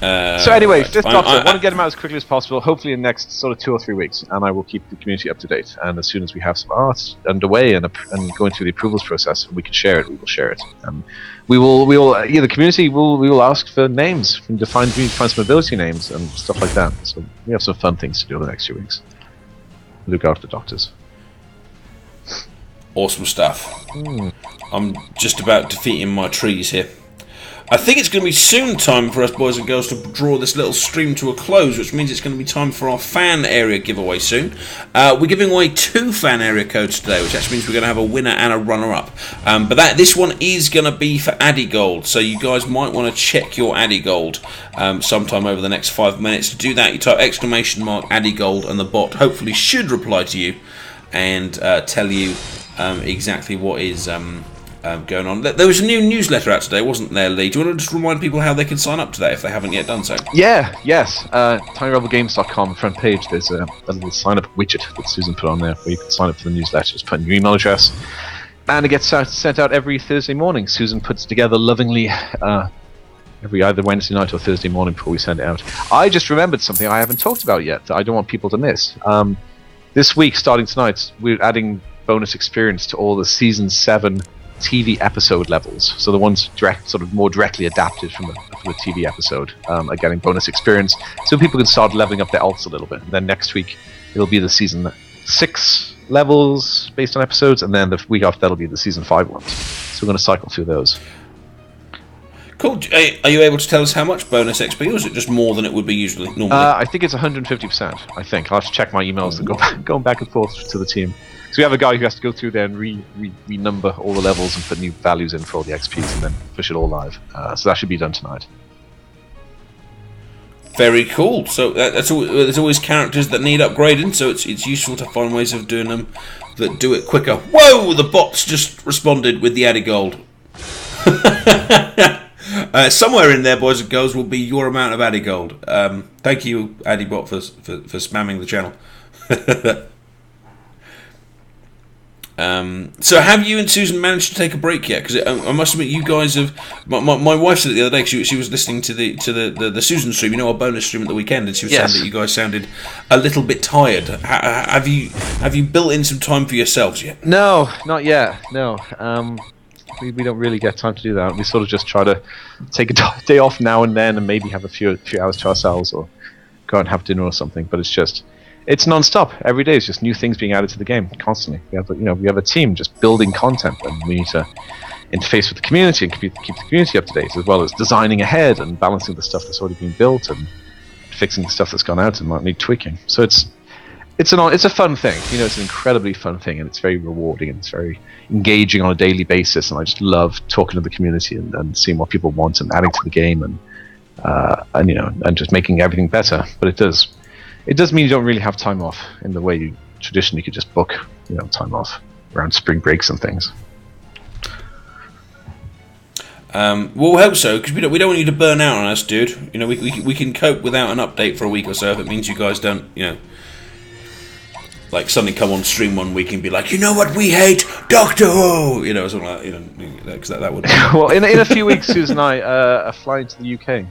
So anyway, 5th Doctor, I want to get him out as quickly as possible, hopefully in the next sort of 2 or 3 weeks, and I will keep the community up to date. And as soon as we have some art underway and going through the approvals process, we can share it. We will share it. We will the community we will ask for names, and find some ability names and stuff like that. So we have some fun things to do in the next few weeks. Look after the Doctors. Awesome stuff. I'm just about defeating my trees here. I think it's going to be soon time for us boys and girls to draw this little stream to a close, which means it's going to be time for our fan area giveaway soon. We're giving away 2 fan area codes today, which actually means we're going to have a winner and a runner-up. But this one is going to be for AdiGold, so you guys might want to check your AdiGold sometime over the next 5 minutes. To do that, you type !AdiGold, and the bot hopefully should reply to you and tell you exactly what is going on. There was a new newsletter out today, wasn't there, Lee? Do you want to just remind people how they can sign up to that if they haven't yet done so? Yes. TinyRebelGames.com, front page, there's a little sign-up widget that Susan put on there where you can sign up for the newsletter. Just put in your email address, and it gets sent out every Thursday morning. Susan puts it together lovingly every either Wednesday night or Thursday morning before we send it out. I just remembered something I haven't talked about yet that I don't want people to miss. This week, starting tonight, we're adding bonus experience to all the Season 7 TV episode levels. So the ones more directly adapted from a TV episode are getting bonus experience, so people can start leveling up their alts a little bit. And then next week it'll be the Season 6 levels based on episodes, and then the week after that'll be the Season 5 ones. So we're going to cycle through those. Cool. Are you able to tell us how much bonus XP, or is it just more than it would be normally? I think it's 150%. I think I'll have to check my emails and going back and forth to the team. So we have a guy who has to go through there and renumber all the levels and put new values in for all the XPs and then push it all live. So that should be done tonight. Very cool. So there's always characters that need upgrading, so it's useful to find ways of doing them that do it quicker. Whoa! The bots just responded with the AdiGold. Somewhere in there, boys and girls, will be your amount of AdiGold. Thank you, AdiBot, for spamming the channel. So have you and Susan managed to take a break yet? Because I must admit, you guys have. My wife said it the other day. She was listening to the Susan stream, our bonus stream at the weekend, and she was saying that you guys sounded a little bit tired. Have you built in some time for yourselves yet? No, not yet. No, we don't really get time to do that. We sort of just try to take a day off now and then, and maybe have a few hours to ourselves, or go out and have dinner or something. But it's non-stop. Every day is just new things being added to the game constantly. We have a team just building content, and we need to interface with the community and keep the community up to date, as well as designing ahead and balancing the stuff that's already been built and fixing the stuff that's gone out and might need tweaking. So it's a fun thing. It's an incredibly fun thing, and it's very rewarding, and it's very engaging on a daily basis. And I just love talking to the community and seeing what people want and adding to the game and just making everything better. But it does mean you don't really have time off in the way you traditionally could just book, time off around spring breaks and things. Well, we hope so, because we don't want you to burn out on us, dude. We can cope without an update for a week or so if it means you guys don't, like suddenly come on stream one week and be like, you know what we hate, Doctor Who, something like that, because that would. Well, in a few weeks, Susan and I are flying to the UK.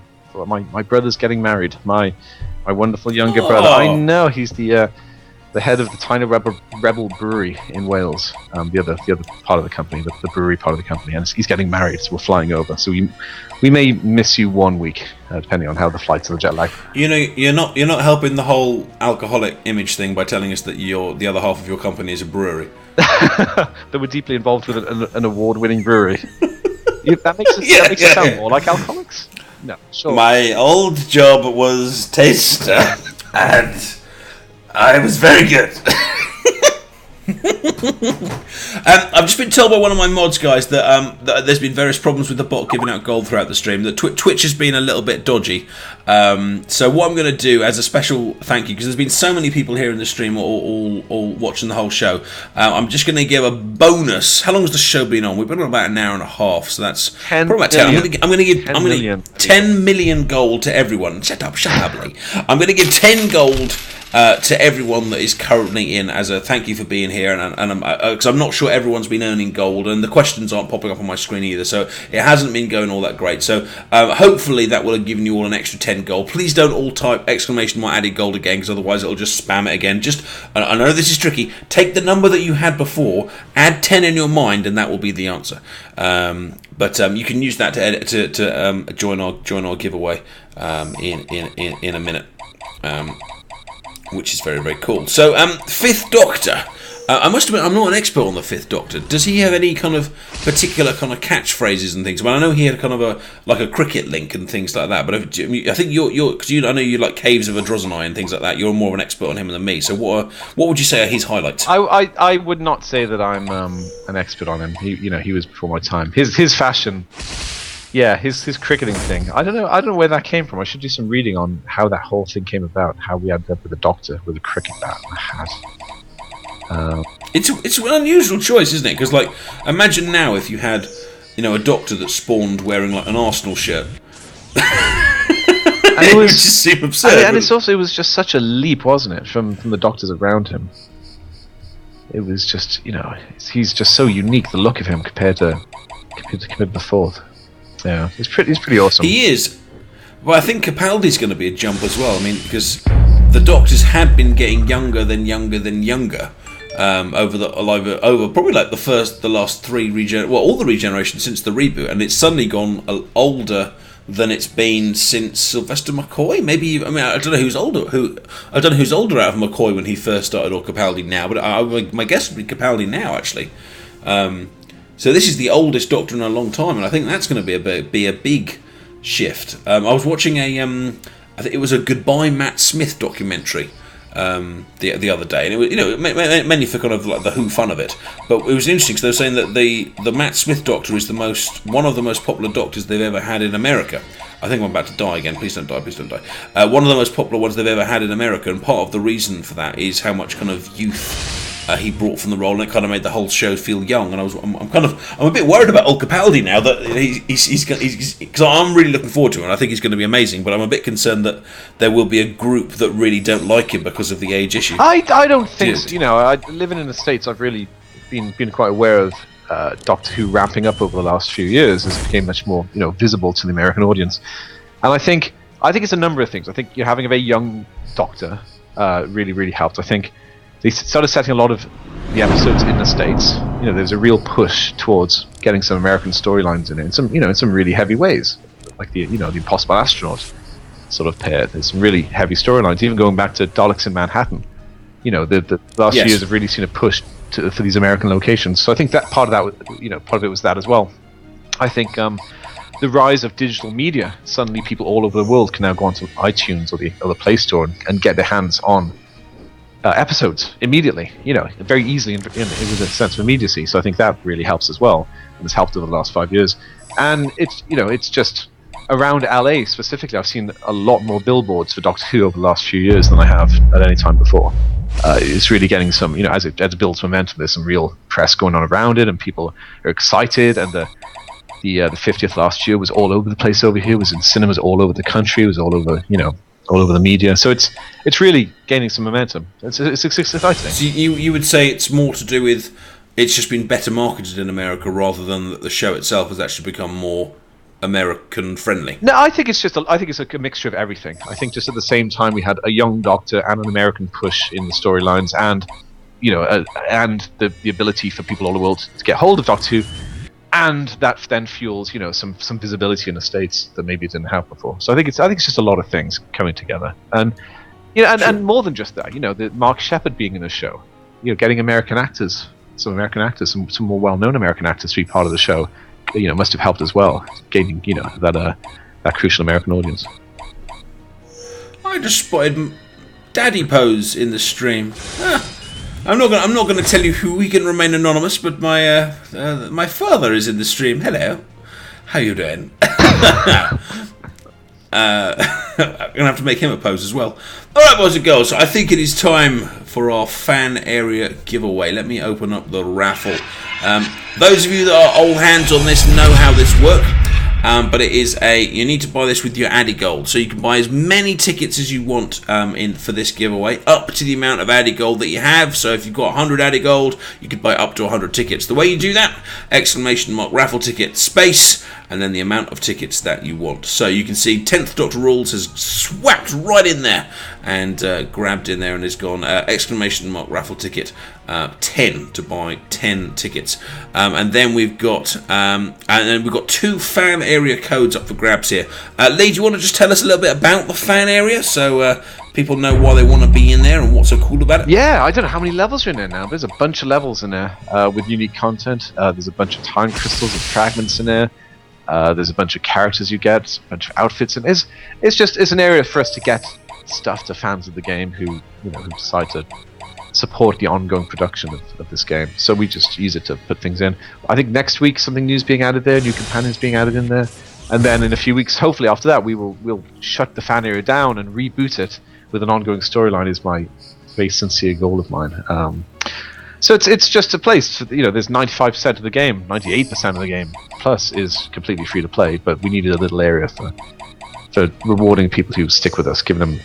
My brother's getting married. My wonderful younger brother. I know, he's the head of the TinyRebel Brewery in Wales. The other part of the company, the brewery part of the company, and he's getting married. So we're flying over. So we may miss you 1 week, depending on how the flights and the jet lag. You're not helping the whole alcoholic image thing by telling us that the other half of your company is a brewery. That we're deeply involved with an award-winning brewery. That makes it sound more like alcoholics. No, sure. My old job was taster, and I was very good. I've just been told by one of my mods, guys, that there's been various problems with the bot giving out gold throughout the stream. That Twitch has been a little bit dodgy. So what I'm going to do as a special thank you, because there's been so many people here in the stream all watching the whole show, I'm just going to give a bonus. How long has the show been on? We've been on about an hour and a half, so that's probably about 10. I'm going to give 10 million gold to everyone. Shut up, Lee. I'm going to give 10 gold to everyone that is currently in as a thank you for being here, and because I'm not sure everyone's been earning gold, and the questions aren't popping up on my screen either, so it hasn't been going all that great. So hopefully that will have given you all an extra 10 gold. Please don't all type !AdiGold again, because otherwise it'll just spam it again. Just, I know this is tricky, take the number that you had before, add 10 in your mind, and that will be the answer. But you can use that to join our giveaway in a minute. Which is very, very cool. So, Fifth Doctor, I must admit, I'm not an expert on the Fifth Doctor. Does he have any kind of particular kind of catchphrases and things? Well, I know he had kind of a cricket link and things like that. But I think you're because I know you like Caves of Adrosani and things like that. You're more of an expert on him than me. So what would you say are his highlights? I would not say that I'm an expert on him. He was before my time. His fashion. Yeah, his cricketing thing. I don't know where that came from. I should do some reading on how that whole thing came about. How we ended up with a doctor with a cricket bat and a hat. It's an unusual choice, isn't it? Because like, imagine now if you had, a doctor that spawned wearing like an Arsenal shirt. And it would just seem absurd. And it was just such a leap, wasn't it, from the doctors around him? It was just he's just so unique. The look of him compared to the Fourth. Yeah, he's pretty awesome. He is. Well, I think Capaldi's going to be a jump as well. I mean, because the Doctors had been getting younger than younger over probably like the last three all the regeneration since the reboot, and it's suddenly gone older than it's been since Sylvester McCoy. Maybe I don't know who's older. I don't know who's older out of McCoy when he first started or Capaldi now, but my guess would be Capaldi now actually. So this is the oldest Doctor in a long time, and I think that's going to be a big shift. I was watching I think it was a Goodbye Matt Smith documentary the other day, and it was, mainly for kind of like the Who fun of it. But it was interesting because they were saying that the Matt Smith Doctor is one of the most popular Doctors they've ever had in America. I think I'm about to die again. Please don't die. Please don't die. One of the most popular ones they've ever had in America, and part of the reason for that is how much kind of youth he brought from the role, and it kind of made the whole show feel young. And I'm a bit worried about old Capaldi now that he's because I'm really looking forward to him, and I think he's going to be amazing. But I'm a bit concerned that there will be a group that really don't like him because of the age issue. I don't think living in the States, I've really been quite aware of Doctor Who ramping up over the last few years as it became much more visible to the American audience. And I think it's a number of things. I think having a very young Doctor really helped. I think they started setting a lot of the episodes in the States. There's a real push towards getting some American storylines in it, in some really heavy ways, like the Impossible Astronaut sort of pair. There's some really heavy storylines, even going back to Daleks in Manhattan. The last few years have really seen a push for these American locations. So I think that part of it was that as well. I think the rise of digital media. Suddenly, people all over the world can now go onto iTunes or the Play Store and get their hands on episodes immediately, very easily with a sense of immediacy. So I think that really helps as well, and has helped over the last 5 years. And it's just around LA specifically, I've seen a lot more billboards for Doctor Who over the last few years than I have at any time before. It's really getting some, as it builds momentum, there's some real press going on around it, and people are excited. And the 50th last year was all over the place over here. It was in cinemas all over the country. It was all over, all over the media. So it's really gaining some momentum. It's exciting. So you would say it's more to do with it's just been better marketed in America rather than that the show itself has actually become more American friendly? No, I think it's a mixture of everything. I think just at the same time we had a young Doctor and an American push in the storylines, and and the ability for people all over the world to get hold of Doctor Who. And that then fuels, some visibility in the States that maybe it didn't have before. So I think it's just a lot of things coming together, and and more than just that, the Mark Sheppard being in the show, getting some more well-known American actors to be part of the show, must have helped as well, gaining that crucial American audience. I just spotted TheAdiposeTV in the stream. I'm not going to tell you who. We can remain anonymous. But my father is in the stream. Hello, how you doing? I'm gonna have to make him a pose as well. All right, boys and girls. I think it is time for our fan area giveaway. Let me open up the raffle. Those of you that are old hands on this know how this works. But it is you need to buy this with your Addy Gold, so you can buy as many tickets as you want for this giveaway, up to the amount of Addy Gold that you have. So if you've got 100 Addy Gold, you could buy up to 100 tickets. The way you do that, ! raffle ticket space, and then the amount of tickets that you want. So you can see 10th Doctor Rules has swapped right in there and grabbed in there and is gone ! Raffle ticket 10 to buy 10 tickets, and then we've got 2 fan area codes up for grabs here. Lee, do you want to just tell us a little bit about the fan area so people know why they want to be in there and what's so cool about it? Yeah, I don't know how many levels are in there now. There's a bunch of levels in there with unique content. There's a bunch of time crystals and fragments in there. There's a bunch of characters you get, a bunch of outfits, and it's an area for us to get stuff to fans of the game who decide to support the ongoing production of this game. So we just use it to put things in. I think next week something new is being added there, new companions being added in there, and then in a few weeks, hopefully after that, we'll shut the fan area down and reboot it with an ongoing storyline. Is my very sincere goal of mine. So it's just a place. There's 95% of the game, 98% of the game plus is completely free to play, but we needed a little area for rewarding people who stick with us, giving them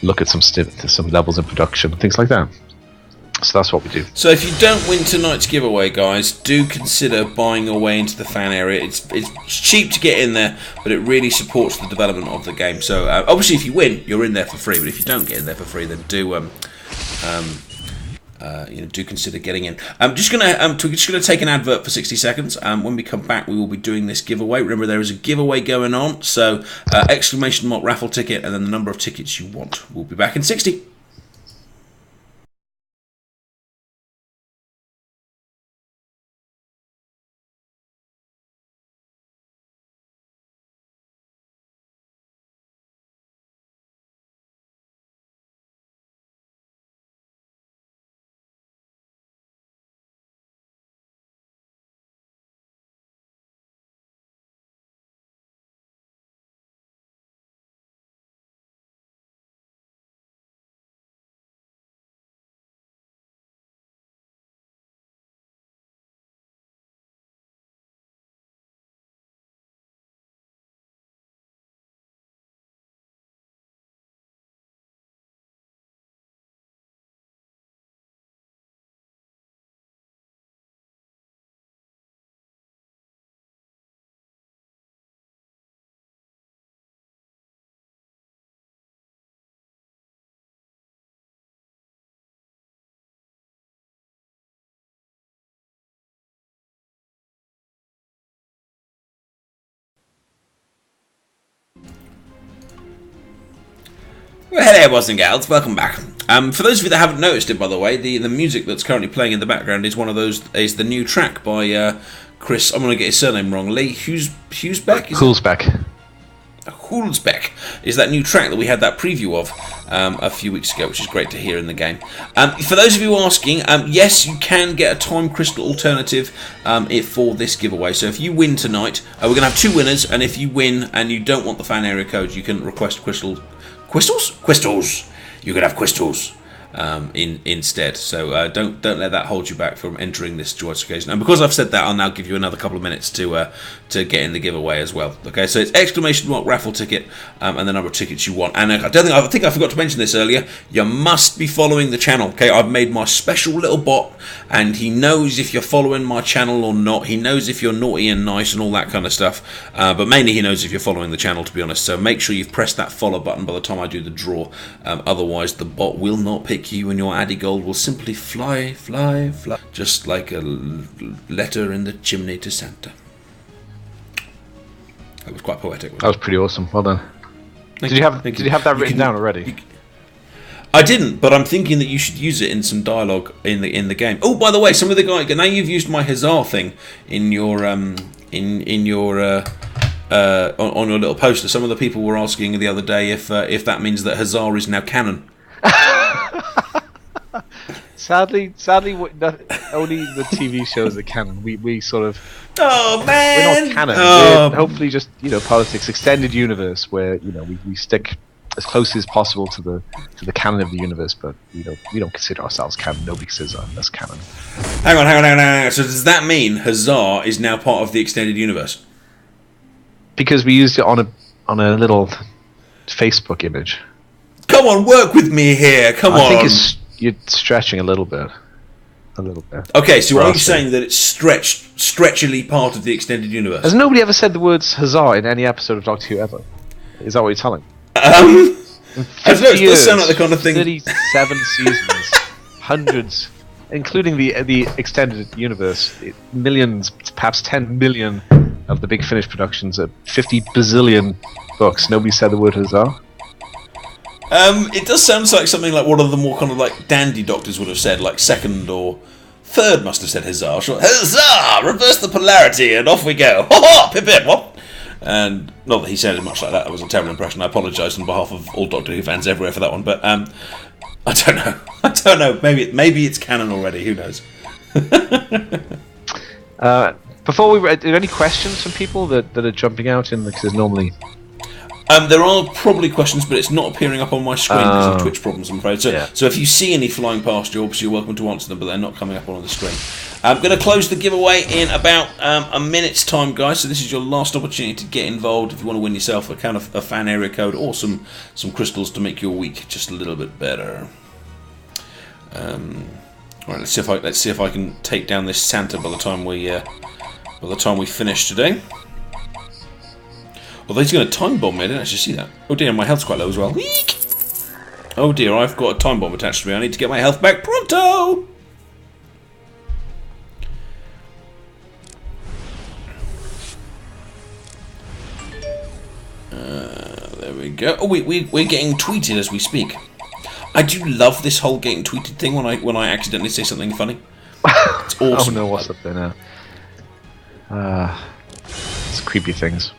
look at some levels in production, things like that. So that's what we do. So if you don't win tonight's giveaway, guys, do consider buying your way into the fan area. It's cheap to get in there, but it really supports the development of the game. So obviously, if you win, you're in there for free. But if you don't get in there for free, then do consider getting in. We're just gonna take an advert for 60 seconds. When we come back, we will be doing this giveaway. Remember, there is a giveaway going on. So exclamation mark raffle ticket, and then the number of tickets you want. We'll be back in 60. Well, hello, boys and gals. Welcome back. For those of you that haven't noticed it, by the way, the music that's currently playing in the background is is the new track by Chris. I'm going to get his surname wrong. Lee Hulsbeck. Hulsbeck is that new track that we had that preview of a few weeks ago, which is great to hear in the game. For those of you asking, yes, you can get a time crystal alternative for this giveaway. So if you win tonight, we're going to have 2 winners, and if you win and you don't want the fan area code, you can request crystals. You could have crystals instead. So don't let that hold you back from entering this joyous occasion. And because I've said that, I'll now give you another couple of minutes to get in the giveaway as well. Okay, so it's exclamation mark raffle ticket and the number of tickets you want. And I think I forgot to mention this earlier. You must be following the channel. Okay, I've made my special little bot, and he knows if you're following my channel or not. He knows if you're naughty and nice and all that kind of stuff. But mainly he knows if you're following the channel, to be honest. So make sure you've pressed that follow button by the time I do the draw. Otherwise, the bot will not pick you, and your Addy Gold will simply fly, just like a letter in the chimney to Santa. That was quite poetic. That was pretty awesome. Well done. Did you have that written down already? I didn't, but I'm thinking that you should use it in some dialogue in the game. Oh, by the way, some of the guys, now you've used my huzzah thing in your on your little poster. Some of the people were asking the other day if that means that huzzah is now canon. Sadly, only the TV shows are canon. We sort of. Oh man! We're not canon. We're hopefully just politics, extended universe, where we stick as close as possible to the canon of the universe, but we don't consider ourselves canon. Nobody considers us canon. Hang on. So does that mean Huzzah is now part of the extended universe? Because we used it on a little Facebook image. Come on, work with me here. Come on. I think you're stretching a little bit. Okay, so are you saying that it's stretchily part of the extended universe? Has nobody ever said the words huzzah in any episode of Doctor Who ever? Is that what you're telling? I don't know, it does sound like the kind of thing. 37 seasons. hundreds, including the extended universe, millions, perhaps 10 million of the Big Finish productions, 50 bazillion books. Nobody said the word huzzah. It does sound like something like one of the more kind of like dandy doctors would have said, like second or third must have said huzzah. Huzzah! Reverse the polarity and off we go. Ha ha! Pip pip! What? And not that he sounded much like that. That was a terrible impression. I apologise on behalf of all Doctor Who fans everywhere for that one. But I don't know. I don't know. Maybe it's canon already. Who knows? Before are there any questions from people that are jumping out in? Because there's normally. There are probably questions, but it's not appearing up on my screen because of Twitch problems, I'm afraid. So if you see any flying past you, obviously you're welcome to answer them, but they're not coming up on the screen. I'm going to close the giveaway in about a minute's time, guys. So this is your last opportunity to get involved if you want to win yourself a kind of a fan area code or some crystals to make your week just a little bit better. All right, let's see if I can take down this Santa by the time we finish today. Although he's going to time bomb me, I didn't actually see that. Oh dear, my health's quite low as well. Eek! Oh dear, I've got a time bomb attached to me. I need to get my health back pronto! There we go. Oh, we're getting tweeted as we speak. I do love this whole getting tweeted thing when I accidentally say something funny. It's awesome. Oh no, what's up there now? It's creepy things.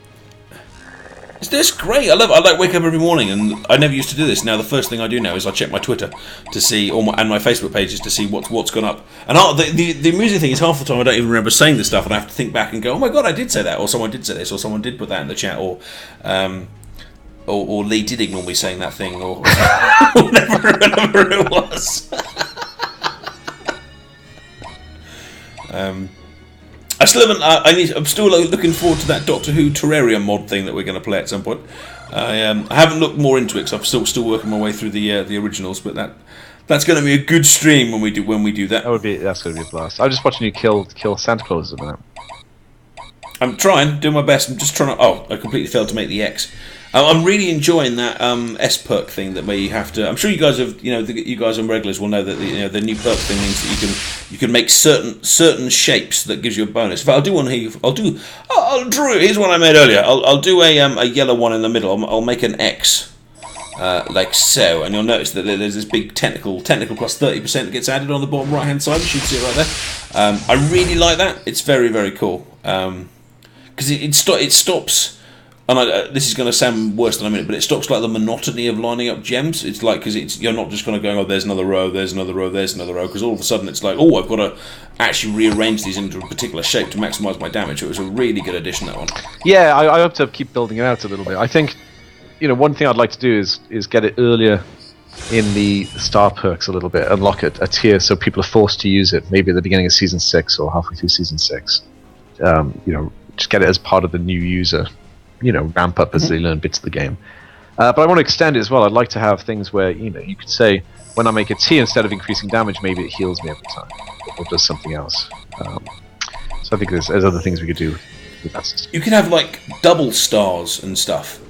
It's great. I like wake up every morning, and I never used to do this. Now the first thing I do now is I check my Twitter to see, and my Facebook pages to see what's gone up. And the amusing thing is half the time I don't even remember saying this stuff, and I have to think back and go, oh my god, I did say that, or someone did say this, or someone did put that in the chat, or Lee did ignore me saying that thing, or whatever it was. I still haven't. I'm still looking forward to that Doctor Who Terraria mod thing that we're going to play at some point. I haven't looked more into it because I'm still working my way through the originals. But that's going to be a good stream when we do that. That's going to be a blast. I'm just watching you kill Santa Claus at the minute. I'm trying, doing my best. I'm just trying to. Oh, I completely failed to make the X. I'm really enjoying that S perk thing that where you have to. I'm sure you guys have, you guys on regulars will know that the new perk thing means that you can make certain shapes that gives you a bonus. In fact, I'll do one here. I'll draw. Here's one I made earlier. I'll do a yellow one in the middle. I'll make an X like so, and you'll notice that there's this big technical plus 30% that gets added on the bottom right hand side. You should see it right there. I really like that. It's very, very cool because it stops. And this is going to sound worse than a minute, but it stops like the monotony of lining up gems. It's like because you're not just going to go, oh, there's another row, there's another row, there's another row, because all of a sudden it's like, oh, I've got to actually rearrange these into a particular shape to maximise my damage. It was a really good addition, that one. Yeah, I hope to keep building it out a little bit. I think, one thing I'd like to do is get it earlier in the star perks a little bit, unlock a tier so people are forced to use it, maybe at the beginning of Season 6 or halfway through Season 6. Just get it as part of the new user. Ramp up as they learn bits of the game. But I want to extend it as well. I'd like to have things where, you could say, when I make a T, instead of increasing damage, maybe it heals me every time, or does something else. So I think there's other things we could do with that system. You could have, like, double stars and stuff.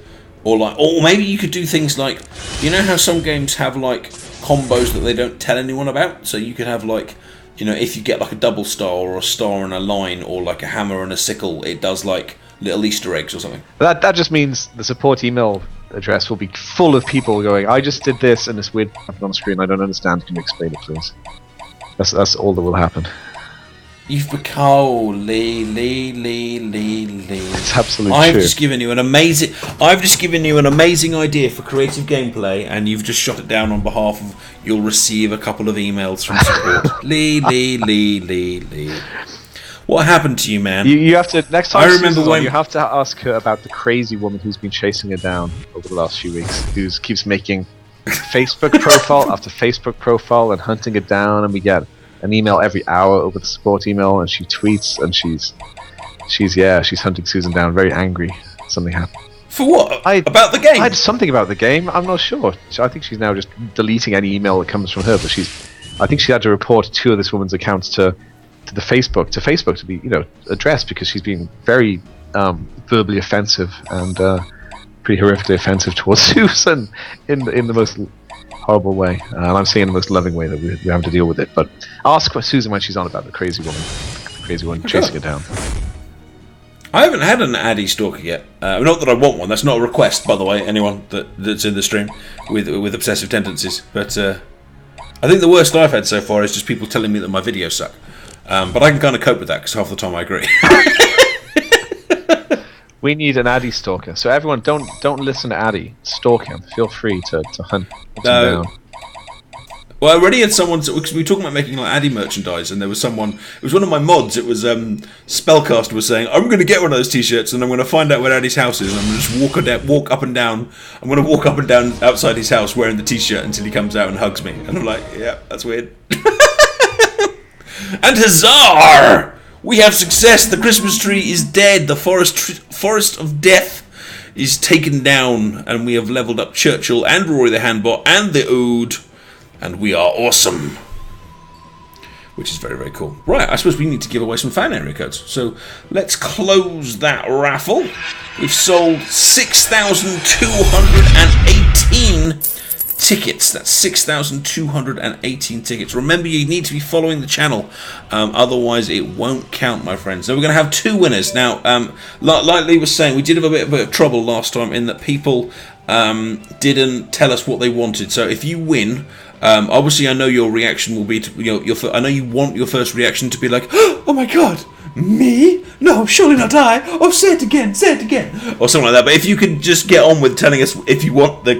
Or maybe you could do things like, how some games have, like, combos that they don't tell anyone about? So you could have, like, if you get, like, a double star, or a star and a line, or, like, a hammer and a sickle, it does, like, little Easter eggs or something. That just means the support email address will be full of people going, I just did this and it's weird on screen, I don't understand, can you explain it please? That's all that will happen. You've become Lee. It's absolutely I've true. just given you an amazing idea for creative gameplay, and you've just shot it down on behalf of. You'll receive a couple of emails from support. Lee. What happened to you, man? You have to next time. I remember when you have to ask her about the crazy woman who's been chasing her down over the last few weeks, who keeps making Facebook profile after Facebook profile and hunting her down, and we get an email every hour over the support email, and she tweets, and she's hunting Susan down, very angry. Something happened. For what? About the game? I had something about the game. I'm not sure. I think she's now just deleting any email that comes from her. But I think she had to report 2 of this woman's accounts to Facebook to be addressed, because she's being very verbally offensive and pretty horrifically offensive towards Susan in the most horrible way, and I'm saying the most loving way that we have to deal with it. But ask Susan when she's on about the crazy woman chasing her down. I haven't had an Addy stalker yet. Not that I want one. That's not a request, by the way. Anyone that's in the stream with obsessive tendencies. But I think the worst I've had so far is just people telling me that my videos suck. But I can kind of cope with that because half the time I agree. We need an Addy stalker. So everyone, don't listen to Addy. Stalk him. Feel free to hunt him down. Well, I already had someone, because we were talking about making like Addy merchandise, and there was someone, it was one of my mods, it was Spellcaster was saying, I'm going to get one of those t-shirts and I'm going to find out where Addy's house is and I'm going to just walk up and down, I'm going to walk up and down outside his house wearing the t-shirt until he comes out and hugs me. And I'm like, yeah, that's weird. And huzzah! We have success. The Christmas tree is dead. The forest of death is taken down, and we have leveled up Churchill and Rory the Handbot and the Ode, and we are awesome. Which is very, very cool. Right, I suppose we need to give away some fan area codes. So let's close that raffle. We've sold 6,218 tickets. That's 6,218 tickets. Remember, you need to be following the channel, otherwise it won't count, my friends. So we're going to have 2 winners. Now, like Lee was saying, we did have a bit of trouble last time in that people didn't tell us what they wanted. So if you win, obviously I know your reaction will be to, I know you want your first reaction to be like, oh my god, me? No, surely not I. Oh, say it again, or something like that. But if you could just get on with telling us if you want the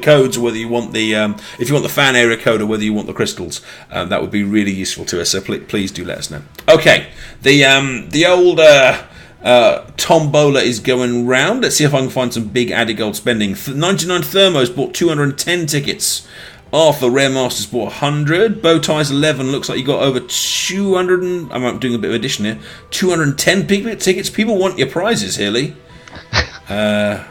codes, or whether you want the if you want the fan area code, or whether you want the crystals, that would be really useful to us. So please do let us know. Okay, the old tombola is going round. Let's see if I can find some big Addy gold spending. 99 Thermos bought 210 tickets. Arthur Rare Masters bought 100. Bowties 11 looks like you got over 200. I'm doing a bit of addition here. 210 tickets. People want your prizes here, Lee. Wait a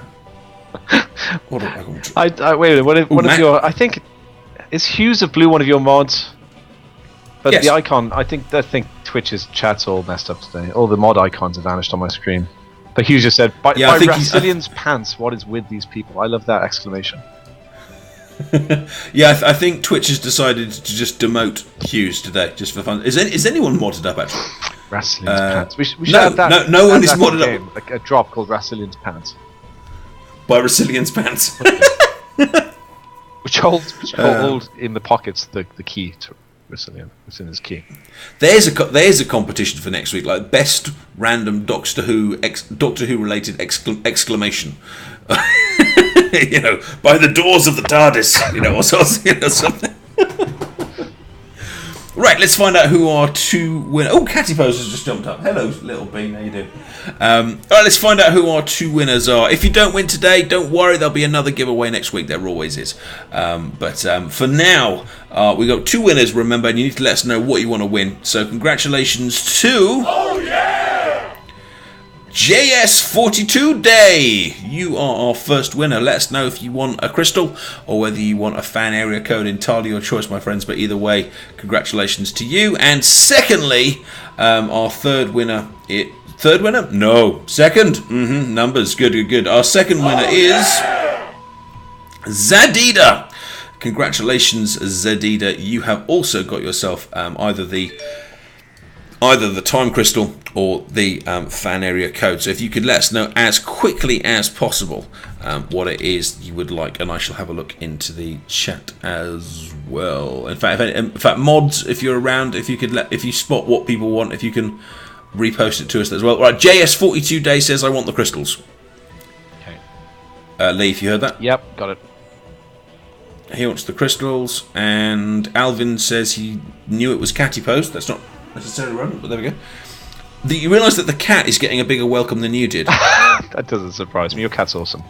minute. One of your? I think is Hughes of Blue one of your mods. But yes. The icon, I think Twitch's chat's all messed up today. All the mod icons have vanished on my screen. But Hughes just said, "By Brasilian's pants, what is with these people?" I love that exclamation. Yeah, I think Twitch has decided to just demote Hughes today, just for fun. Is anyone modded up actually? Brasilian's pants. We should have that. No one is modded game, up. Like a drop called Brasilian's pants. By Brasilian's pants. Which holds in the pockets the key to Brasilian. It's in his key. There's a competition for next week, like best random Doctor Who related exclamation. By the doors of the TARDIS, or something. Right, let's find out who our 2 winners. Oh, Adipose has just jumped up. Hello, little bean. How you doing? All right, let's find out who our 2 winners are. If you don't win today, don't worry. There'll be another giveaway next week. There always is. But for now, we got 2 winners. Remember, and you need to let us know what you want to win. So congratulations to... Oh, yeah! JS42 Day, you are our first winner. Let us know if you want a crystal or whether you want a fan area code. Entirely your choice, my friends, but either way, congratulations to you. And secondly, our third winner, second, numbers, good. Our second winner is Zadida. Congratulations, Zadida. You have also got yourself either the time crystal or the fan area code. So if you could let us know as quickly as possible what it is you would like, and I shall have a look into the chat as well. In fact, mods, if you're around, if you spot what people want, if you can repost it to us as well. Right, JS42 Day says I want the crystals. Okay. Lee, if you heard that? Yep, got it. He wants the crystals, and Alvin says he knew it was Adipose. That's not necessarily relevant, but there we go. You realise that the cat is getting a bigger welcome than you did. That doesn't surprise me. Your cat's awesome.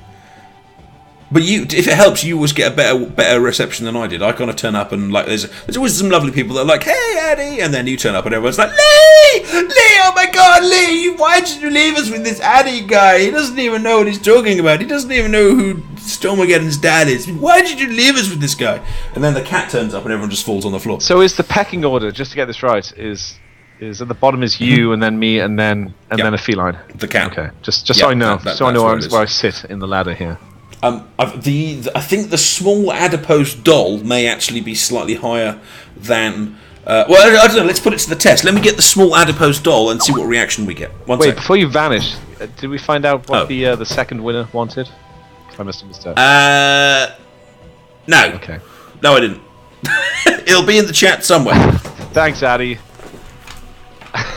But if it helps, you always get a better reception than I did. I kind of turn up and like there's always some lovely people that are like, "Hey, Addy," and then you turn up and everyone's like, "Lee, oh my God, Lee, why did you leave us with this Addy guy? He doesn't even know what he's talking about. He doesn't even know who Stormageddon's dad is. Why did you leave us with this guy?" And then the cat turns up and everyone just falls on the floor. So is the pecking order, just to get this right, is at the bottom is you and then me and then a feline? The cat. Okay, just so I know, where I sit in the ladder here. I think the small adipose doll may actually be slightly higher than. Well, I don't know. Let's put it to the test. Let me get the small adipose doll and see what reaction we get. Wait, before you vanish, did we find out what the second winner wanted? I must have missed out. No. Okay. No, I didn't. It'll be in the chat somewhere. Thanks, Addy.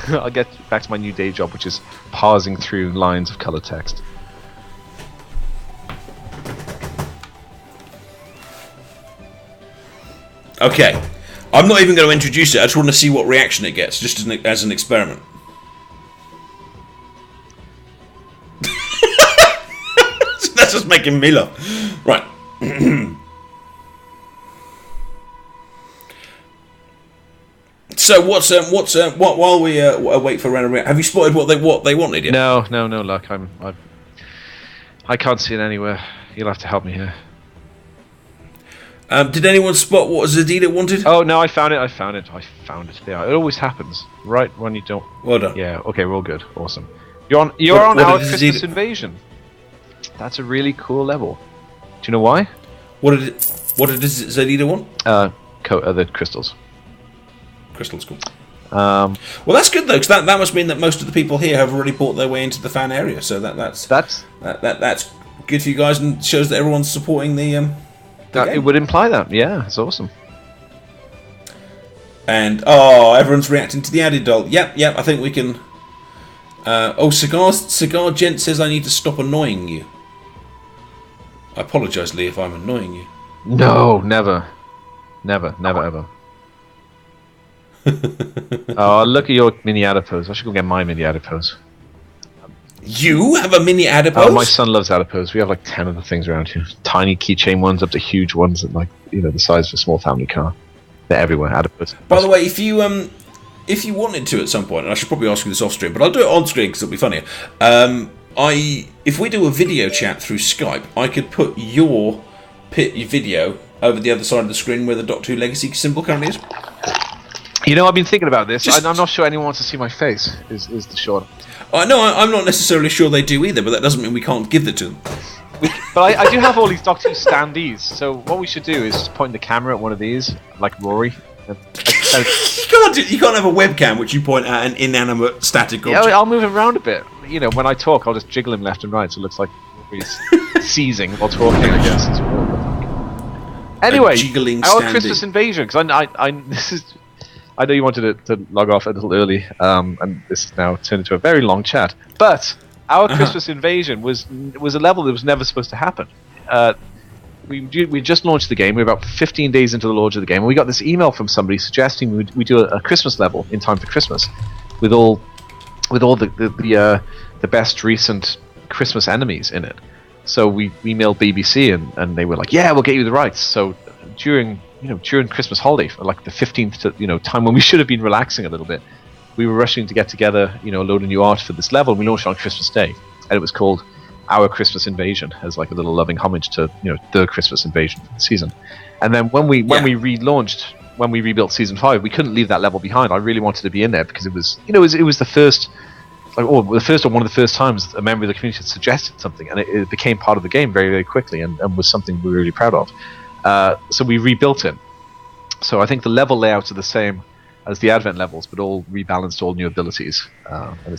I'll get back to my new day job, which is parsing through lines of color text. Okay. I'm not even going to introduce it. I just want to see what reaction it gets, just as an experiment. That's just making me laugh. Right. So while we wait for random reaction, have you spotted what they wanted yet? No, luck. I can't see it anywhere. You'll have to help me here. Did anyone spot what Zadida wanted? Oh no, I found it. There. It always happens right when you don't. Well done. Yeah. Okay, we're all good. Awesome. You're on our Christmas invasion. That's a really cool level. Do you know why? What did Zadida want? The crystals. Crystals, cool. Well, that's good though, because that must mean that most of the people here have already bought their way into the fan area. So that's good for you guys, and shows that everyone's supporting the game. It would imply that. Yeah, it's awesome. And everyone's reacting to the added doll. Yep. I think we can. Cigar Gent says I need to stop annoying you. I apologise, Lee, if I'm annoying you. No, never, ever. Oh, look at your mini adipose. I should go get my mini adipose. You have a mini adipose? Oh, my son loves adipose. We have like 10 of the things around here. Tiny keychain ones up to huge ones that, like, the size of a small family car. They're everywhere. Adipose. By the way, if you wanted to at some point, and I should probably ask you this off stream, but I'll do it on screen because it'll be funnier. If we do a video chat through Skype, I could put your video over the other side of the screen where the Doctor Who Legacy symbol currently is. I've been thinking about this. I'm not sure anyone wants to see my face. Is the short. No, I'm not necessarily sure they do either, but that doesn't mean we can't give it to them. But I do have all these Doctor Who standees, so what we should do is just point the camera at one of these, like Rory. You can't have a webcam which you point at an inanimate static object. Yeah, I'll move him around a bit. When I talk, I'll just jiggle him left and right, so it looks like he's seizing while talking, I guess. Anyway, our Christmas invasion, because I know you wanted to log off a little early, and this has now turned into a very long chat. But our Christmas invasion was a level that was never supposed to happen. We just launched the game. We were about 15 days into the launch of the game, and we got this email from somebody suggesting we do a Christmas level in time for Christmas, with all the best recent Christmas enemies in it. So we emailed BBC, and they were like, "Yeah, we'll get you the rights." So during Christmas holiday, like the 15th time when we should have been relaxing a little bit, we were rushing to get together a load of new art for this level. We launched on Christmas Day, and it was called Our Christmas Invasion, as like a little loving homage to the Christmas invasion season. And then when we relaunched, when we rebuilt season 5, we couldn't leave that level behind. I really wanted to be in there because it was the first, one of the first times a member of the community had suggested something, and it became part of the game very, very quickly, and was something we were really proud of. So we rebuilt it. So I think the level layouts are the same as the Advent levels, but all rebalanced, all new abilities. And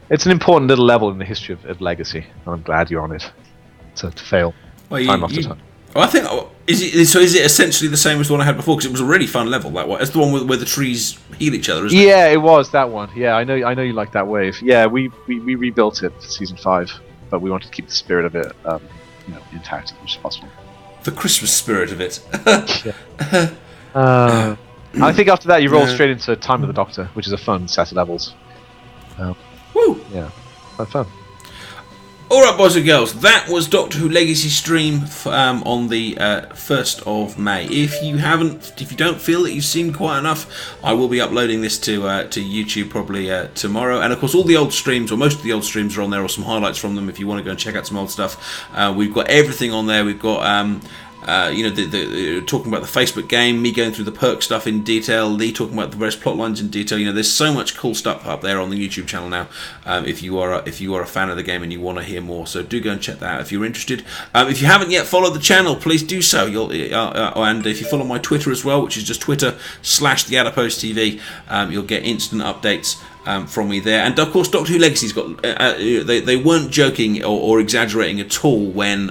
it's an important little level in the history of Legacy, and I'm glad you're on it to fail time after time. I think is it essentially the same as the one I had before? Because it was a really fun level. That one, it's the one where the trees heal each other, isn't it? Yeah, it was that one. Yeah, I know you like that wave. Yeah, we rebuilt it for season 5, but we wanted to keep the spirit of it intact as much as possible. The Christmas spirit of it. I think after that you roll straight into Time of the Doctor, which is a fun set of levels. Woo! Yeah, fun. Alright, boys and girls, that was Doctor Who Legacy stream on the 1st of May. If you don't feel that you've seen quite enough, I will be uploading this to YouTube probably tomorrow. And of course, all the old streams, or most of the old streams, are on there, or some highlights from them if you want to go and check out some old stuff. We've got everything on there. We've got talking about the Facebook game, me going through the perk stuff in detail, Lee talking about the various plot lines in detail. There's so much cool stuff up there on the YouTube channel now. If you are a fan of the game and you want to hear more, so do go and check that out if you're interested. If you haven't yet followed the channel, please do so. And if you follow my Twitter as well, which is just Twitter/TheAdiposeTV, you'll get instant updates from me there. And of course, Doctor Who Legacy's got they weren't joking or exaggerating at all when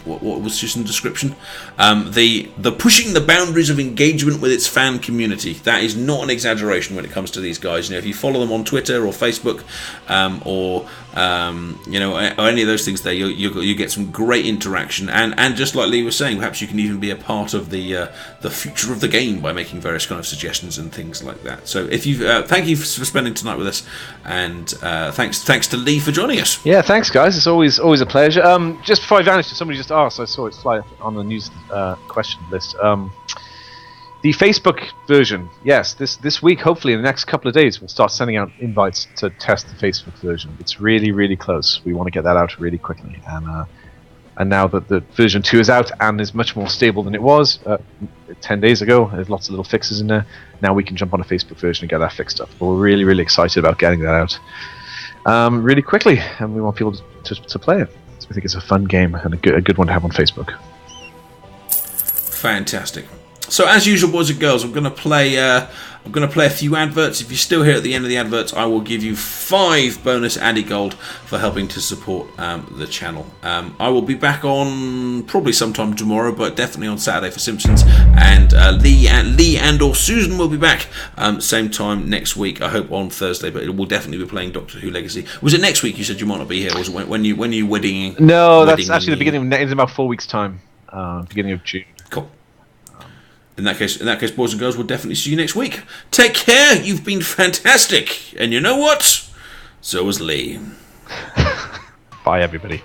what was just in the description, the pushing the boundaries of engagement with its fan community. That is not an exaggeration when it comes to these guys. If you follow them on Twitter or Facebook or any of those things there, you get some great interaction, and just like Lee was saying, perhaps you can even be a part of the future of the game by making various kind of suggestions and things like that. So if you thank you for spending tonight with us, and thanks to Lee for joining us. Yeah, thanks guys, it's always a pleasure. Just before I vanish, somebody just asked, I saw it fly on the news question list, the Facebook version, yes, this week, hopefully in the next couple of days, we'll start sending out invites to test the Facebook version. It's really, really close. We want to get that out really quickly, and now that the version 2 is out and is much more stable than it was 10 days ago, there's lots of little fixes in there. Now we can jump on a Facebook version and get that fixed up. But we're really, really excited about getting that out really quickly, and we want people to play it. So I think it's a fun game and a good one to have on Facebook. Fantastic. So as usual, boys and girls, I'm going to play a few adverts. If you're still here at the end of the adverts, I will give you 5 bonus Addy Gold for helping to support the channel. I will be back on probably sometime tomorrow, but definitely on Saturday for Simpsons. And Lee and or Susan will be back same time next week. I hope on Thursday, but it will definitely be playing Doctor Who Legacy. Was it next week? You said you might not be here. Was it when you wedding? No, that's actually the beginning. It's about 4 weeks' time. Beginning of June. Cool. In that case, boys and girls, we'll definitely see you next week. Take care. You've been fantastic. And you know what? So was Lee. Bye, everybody.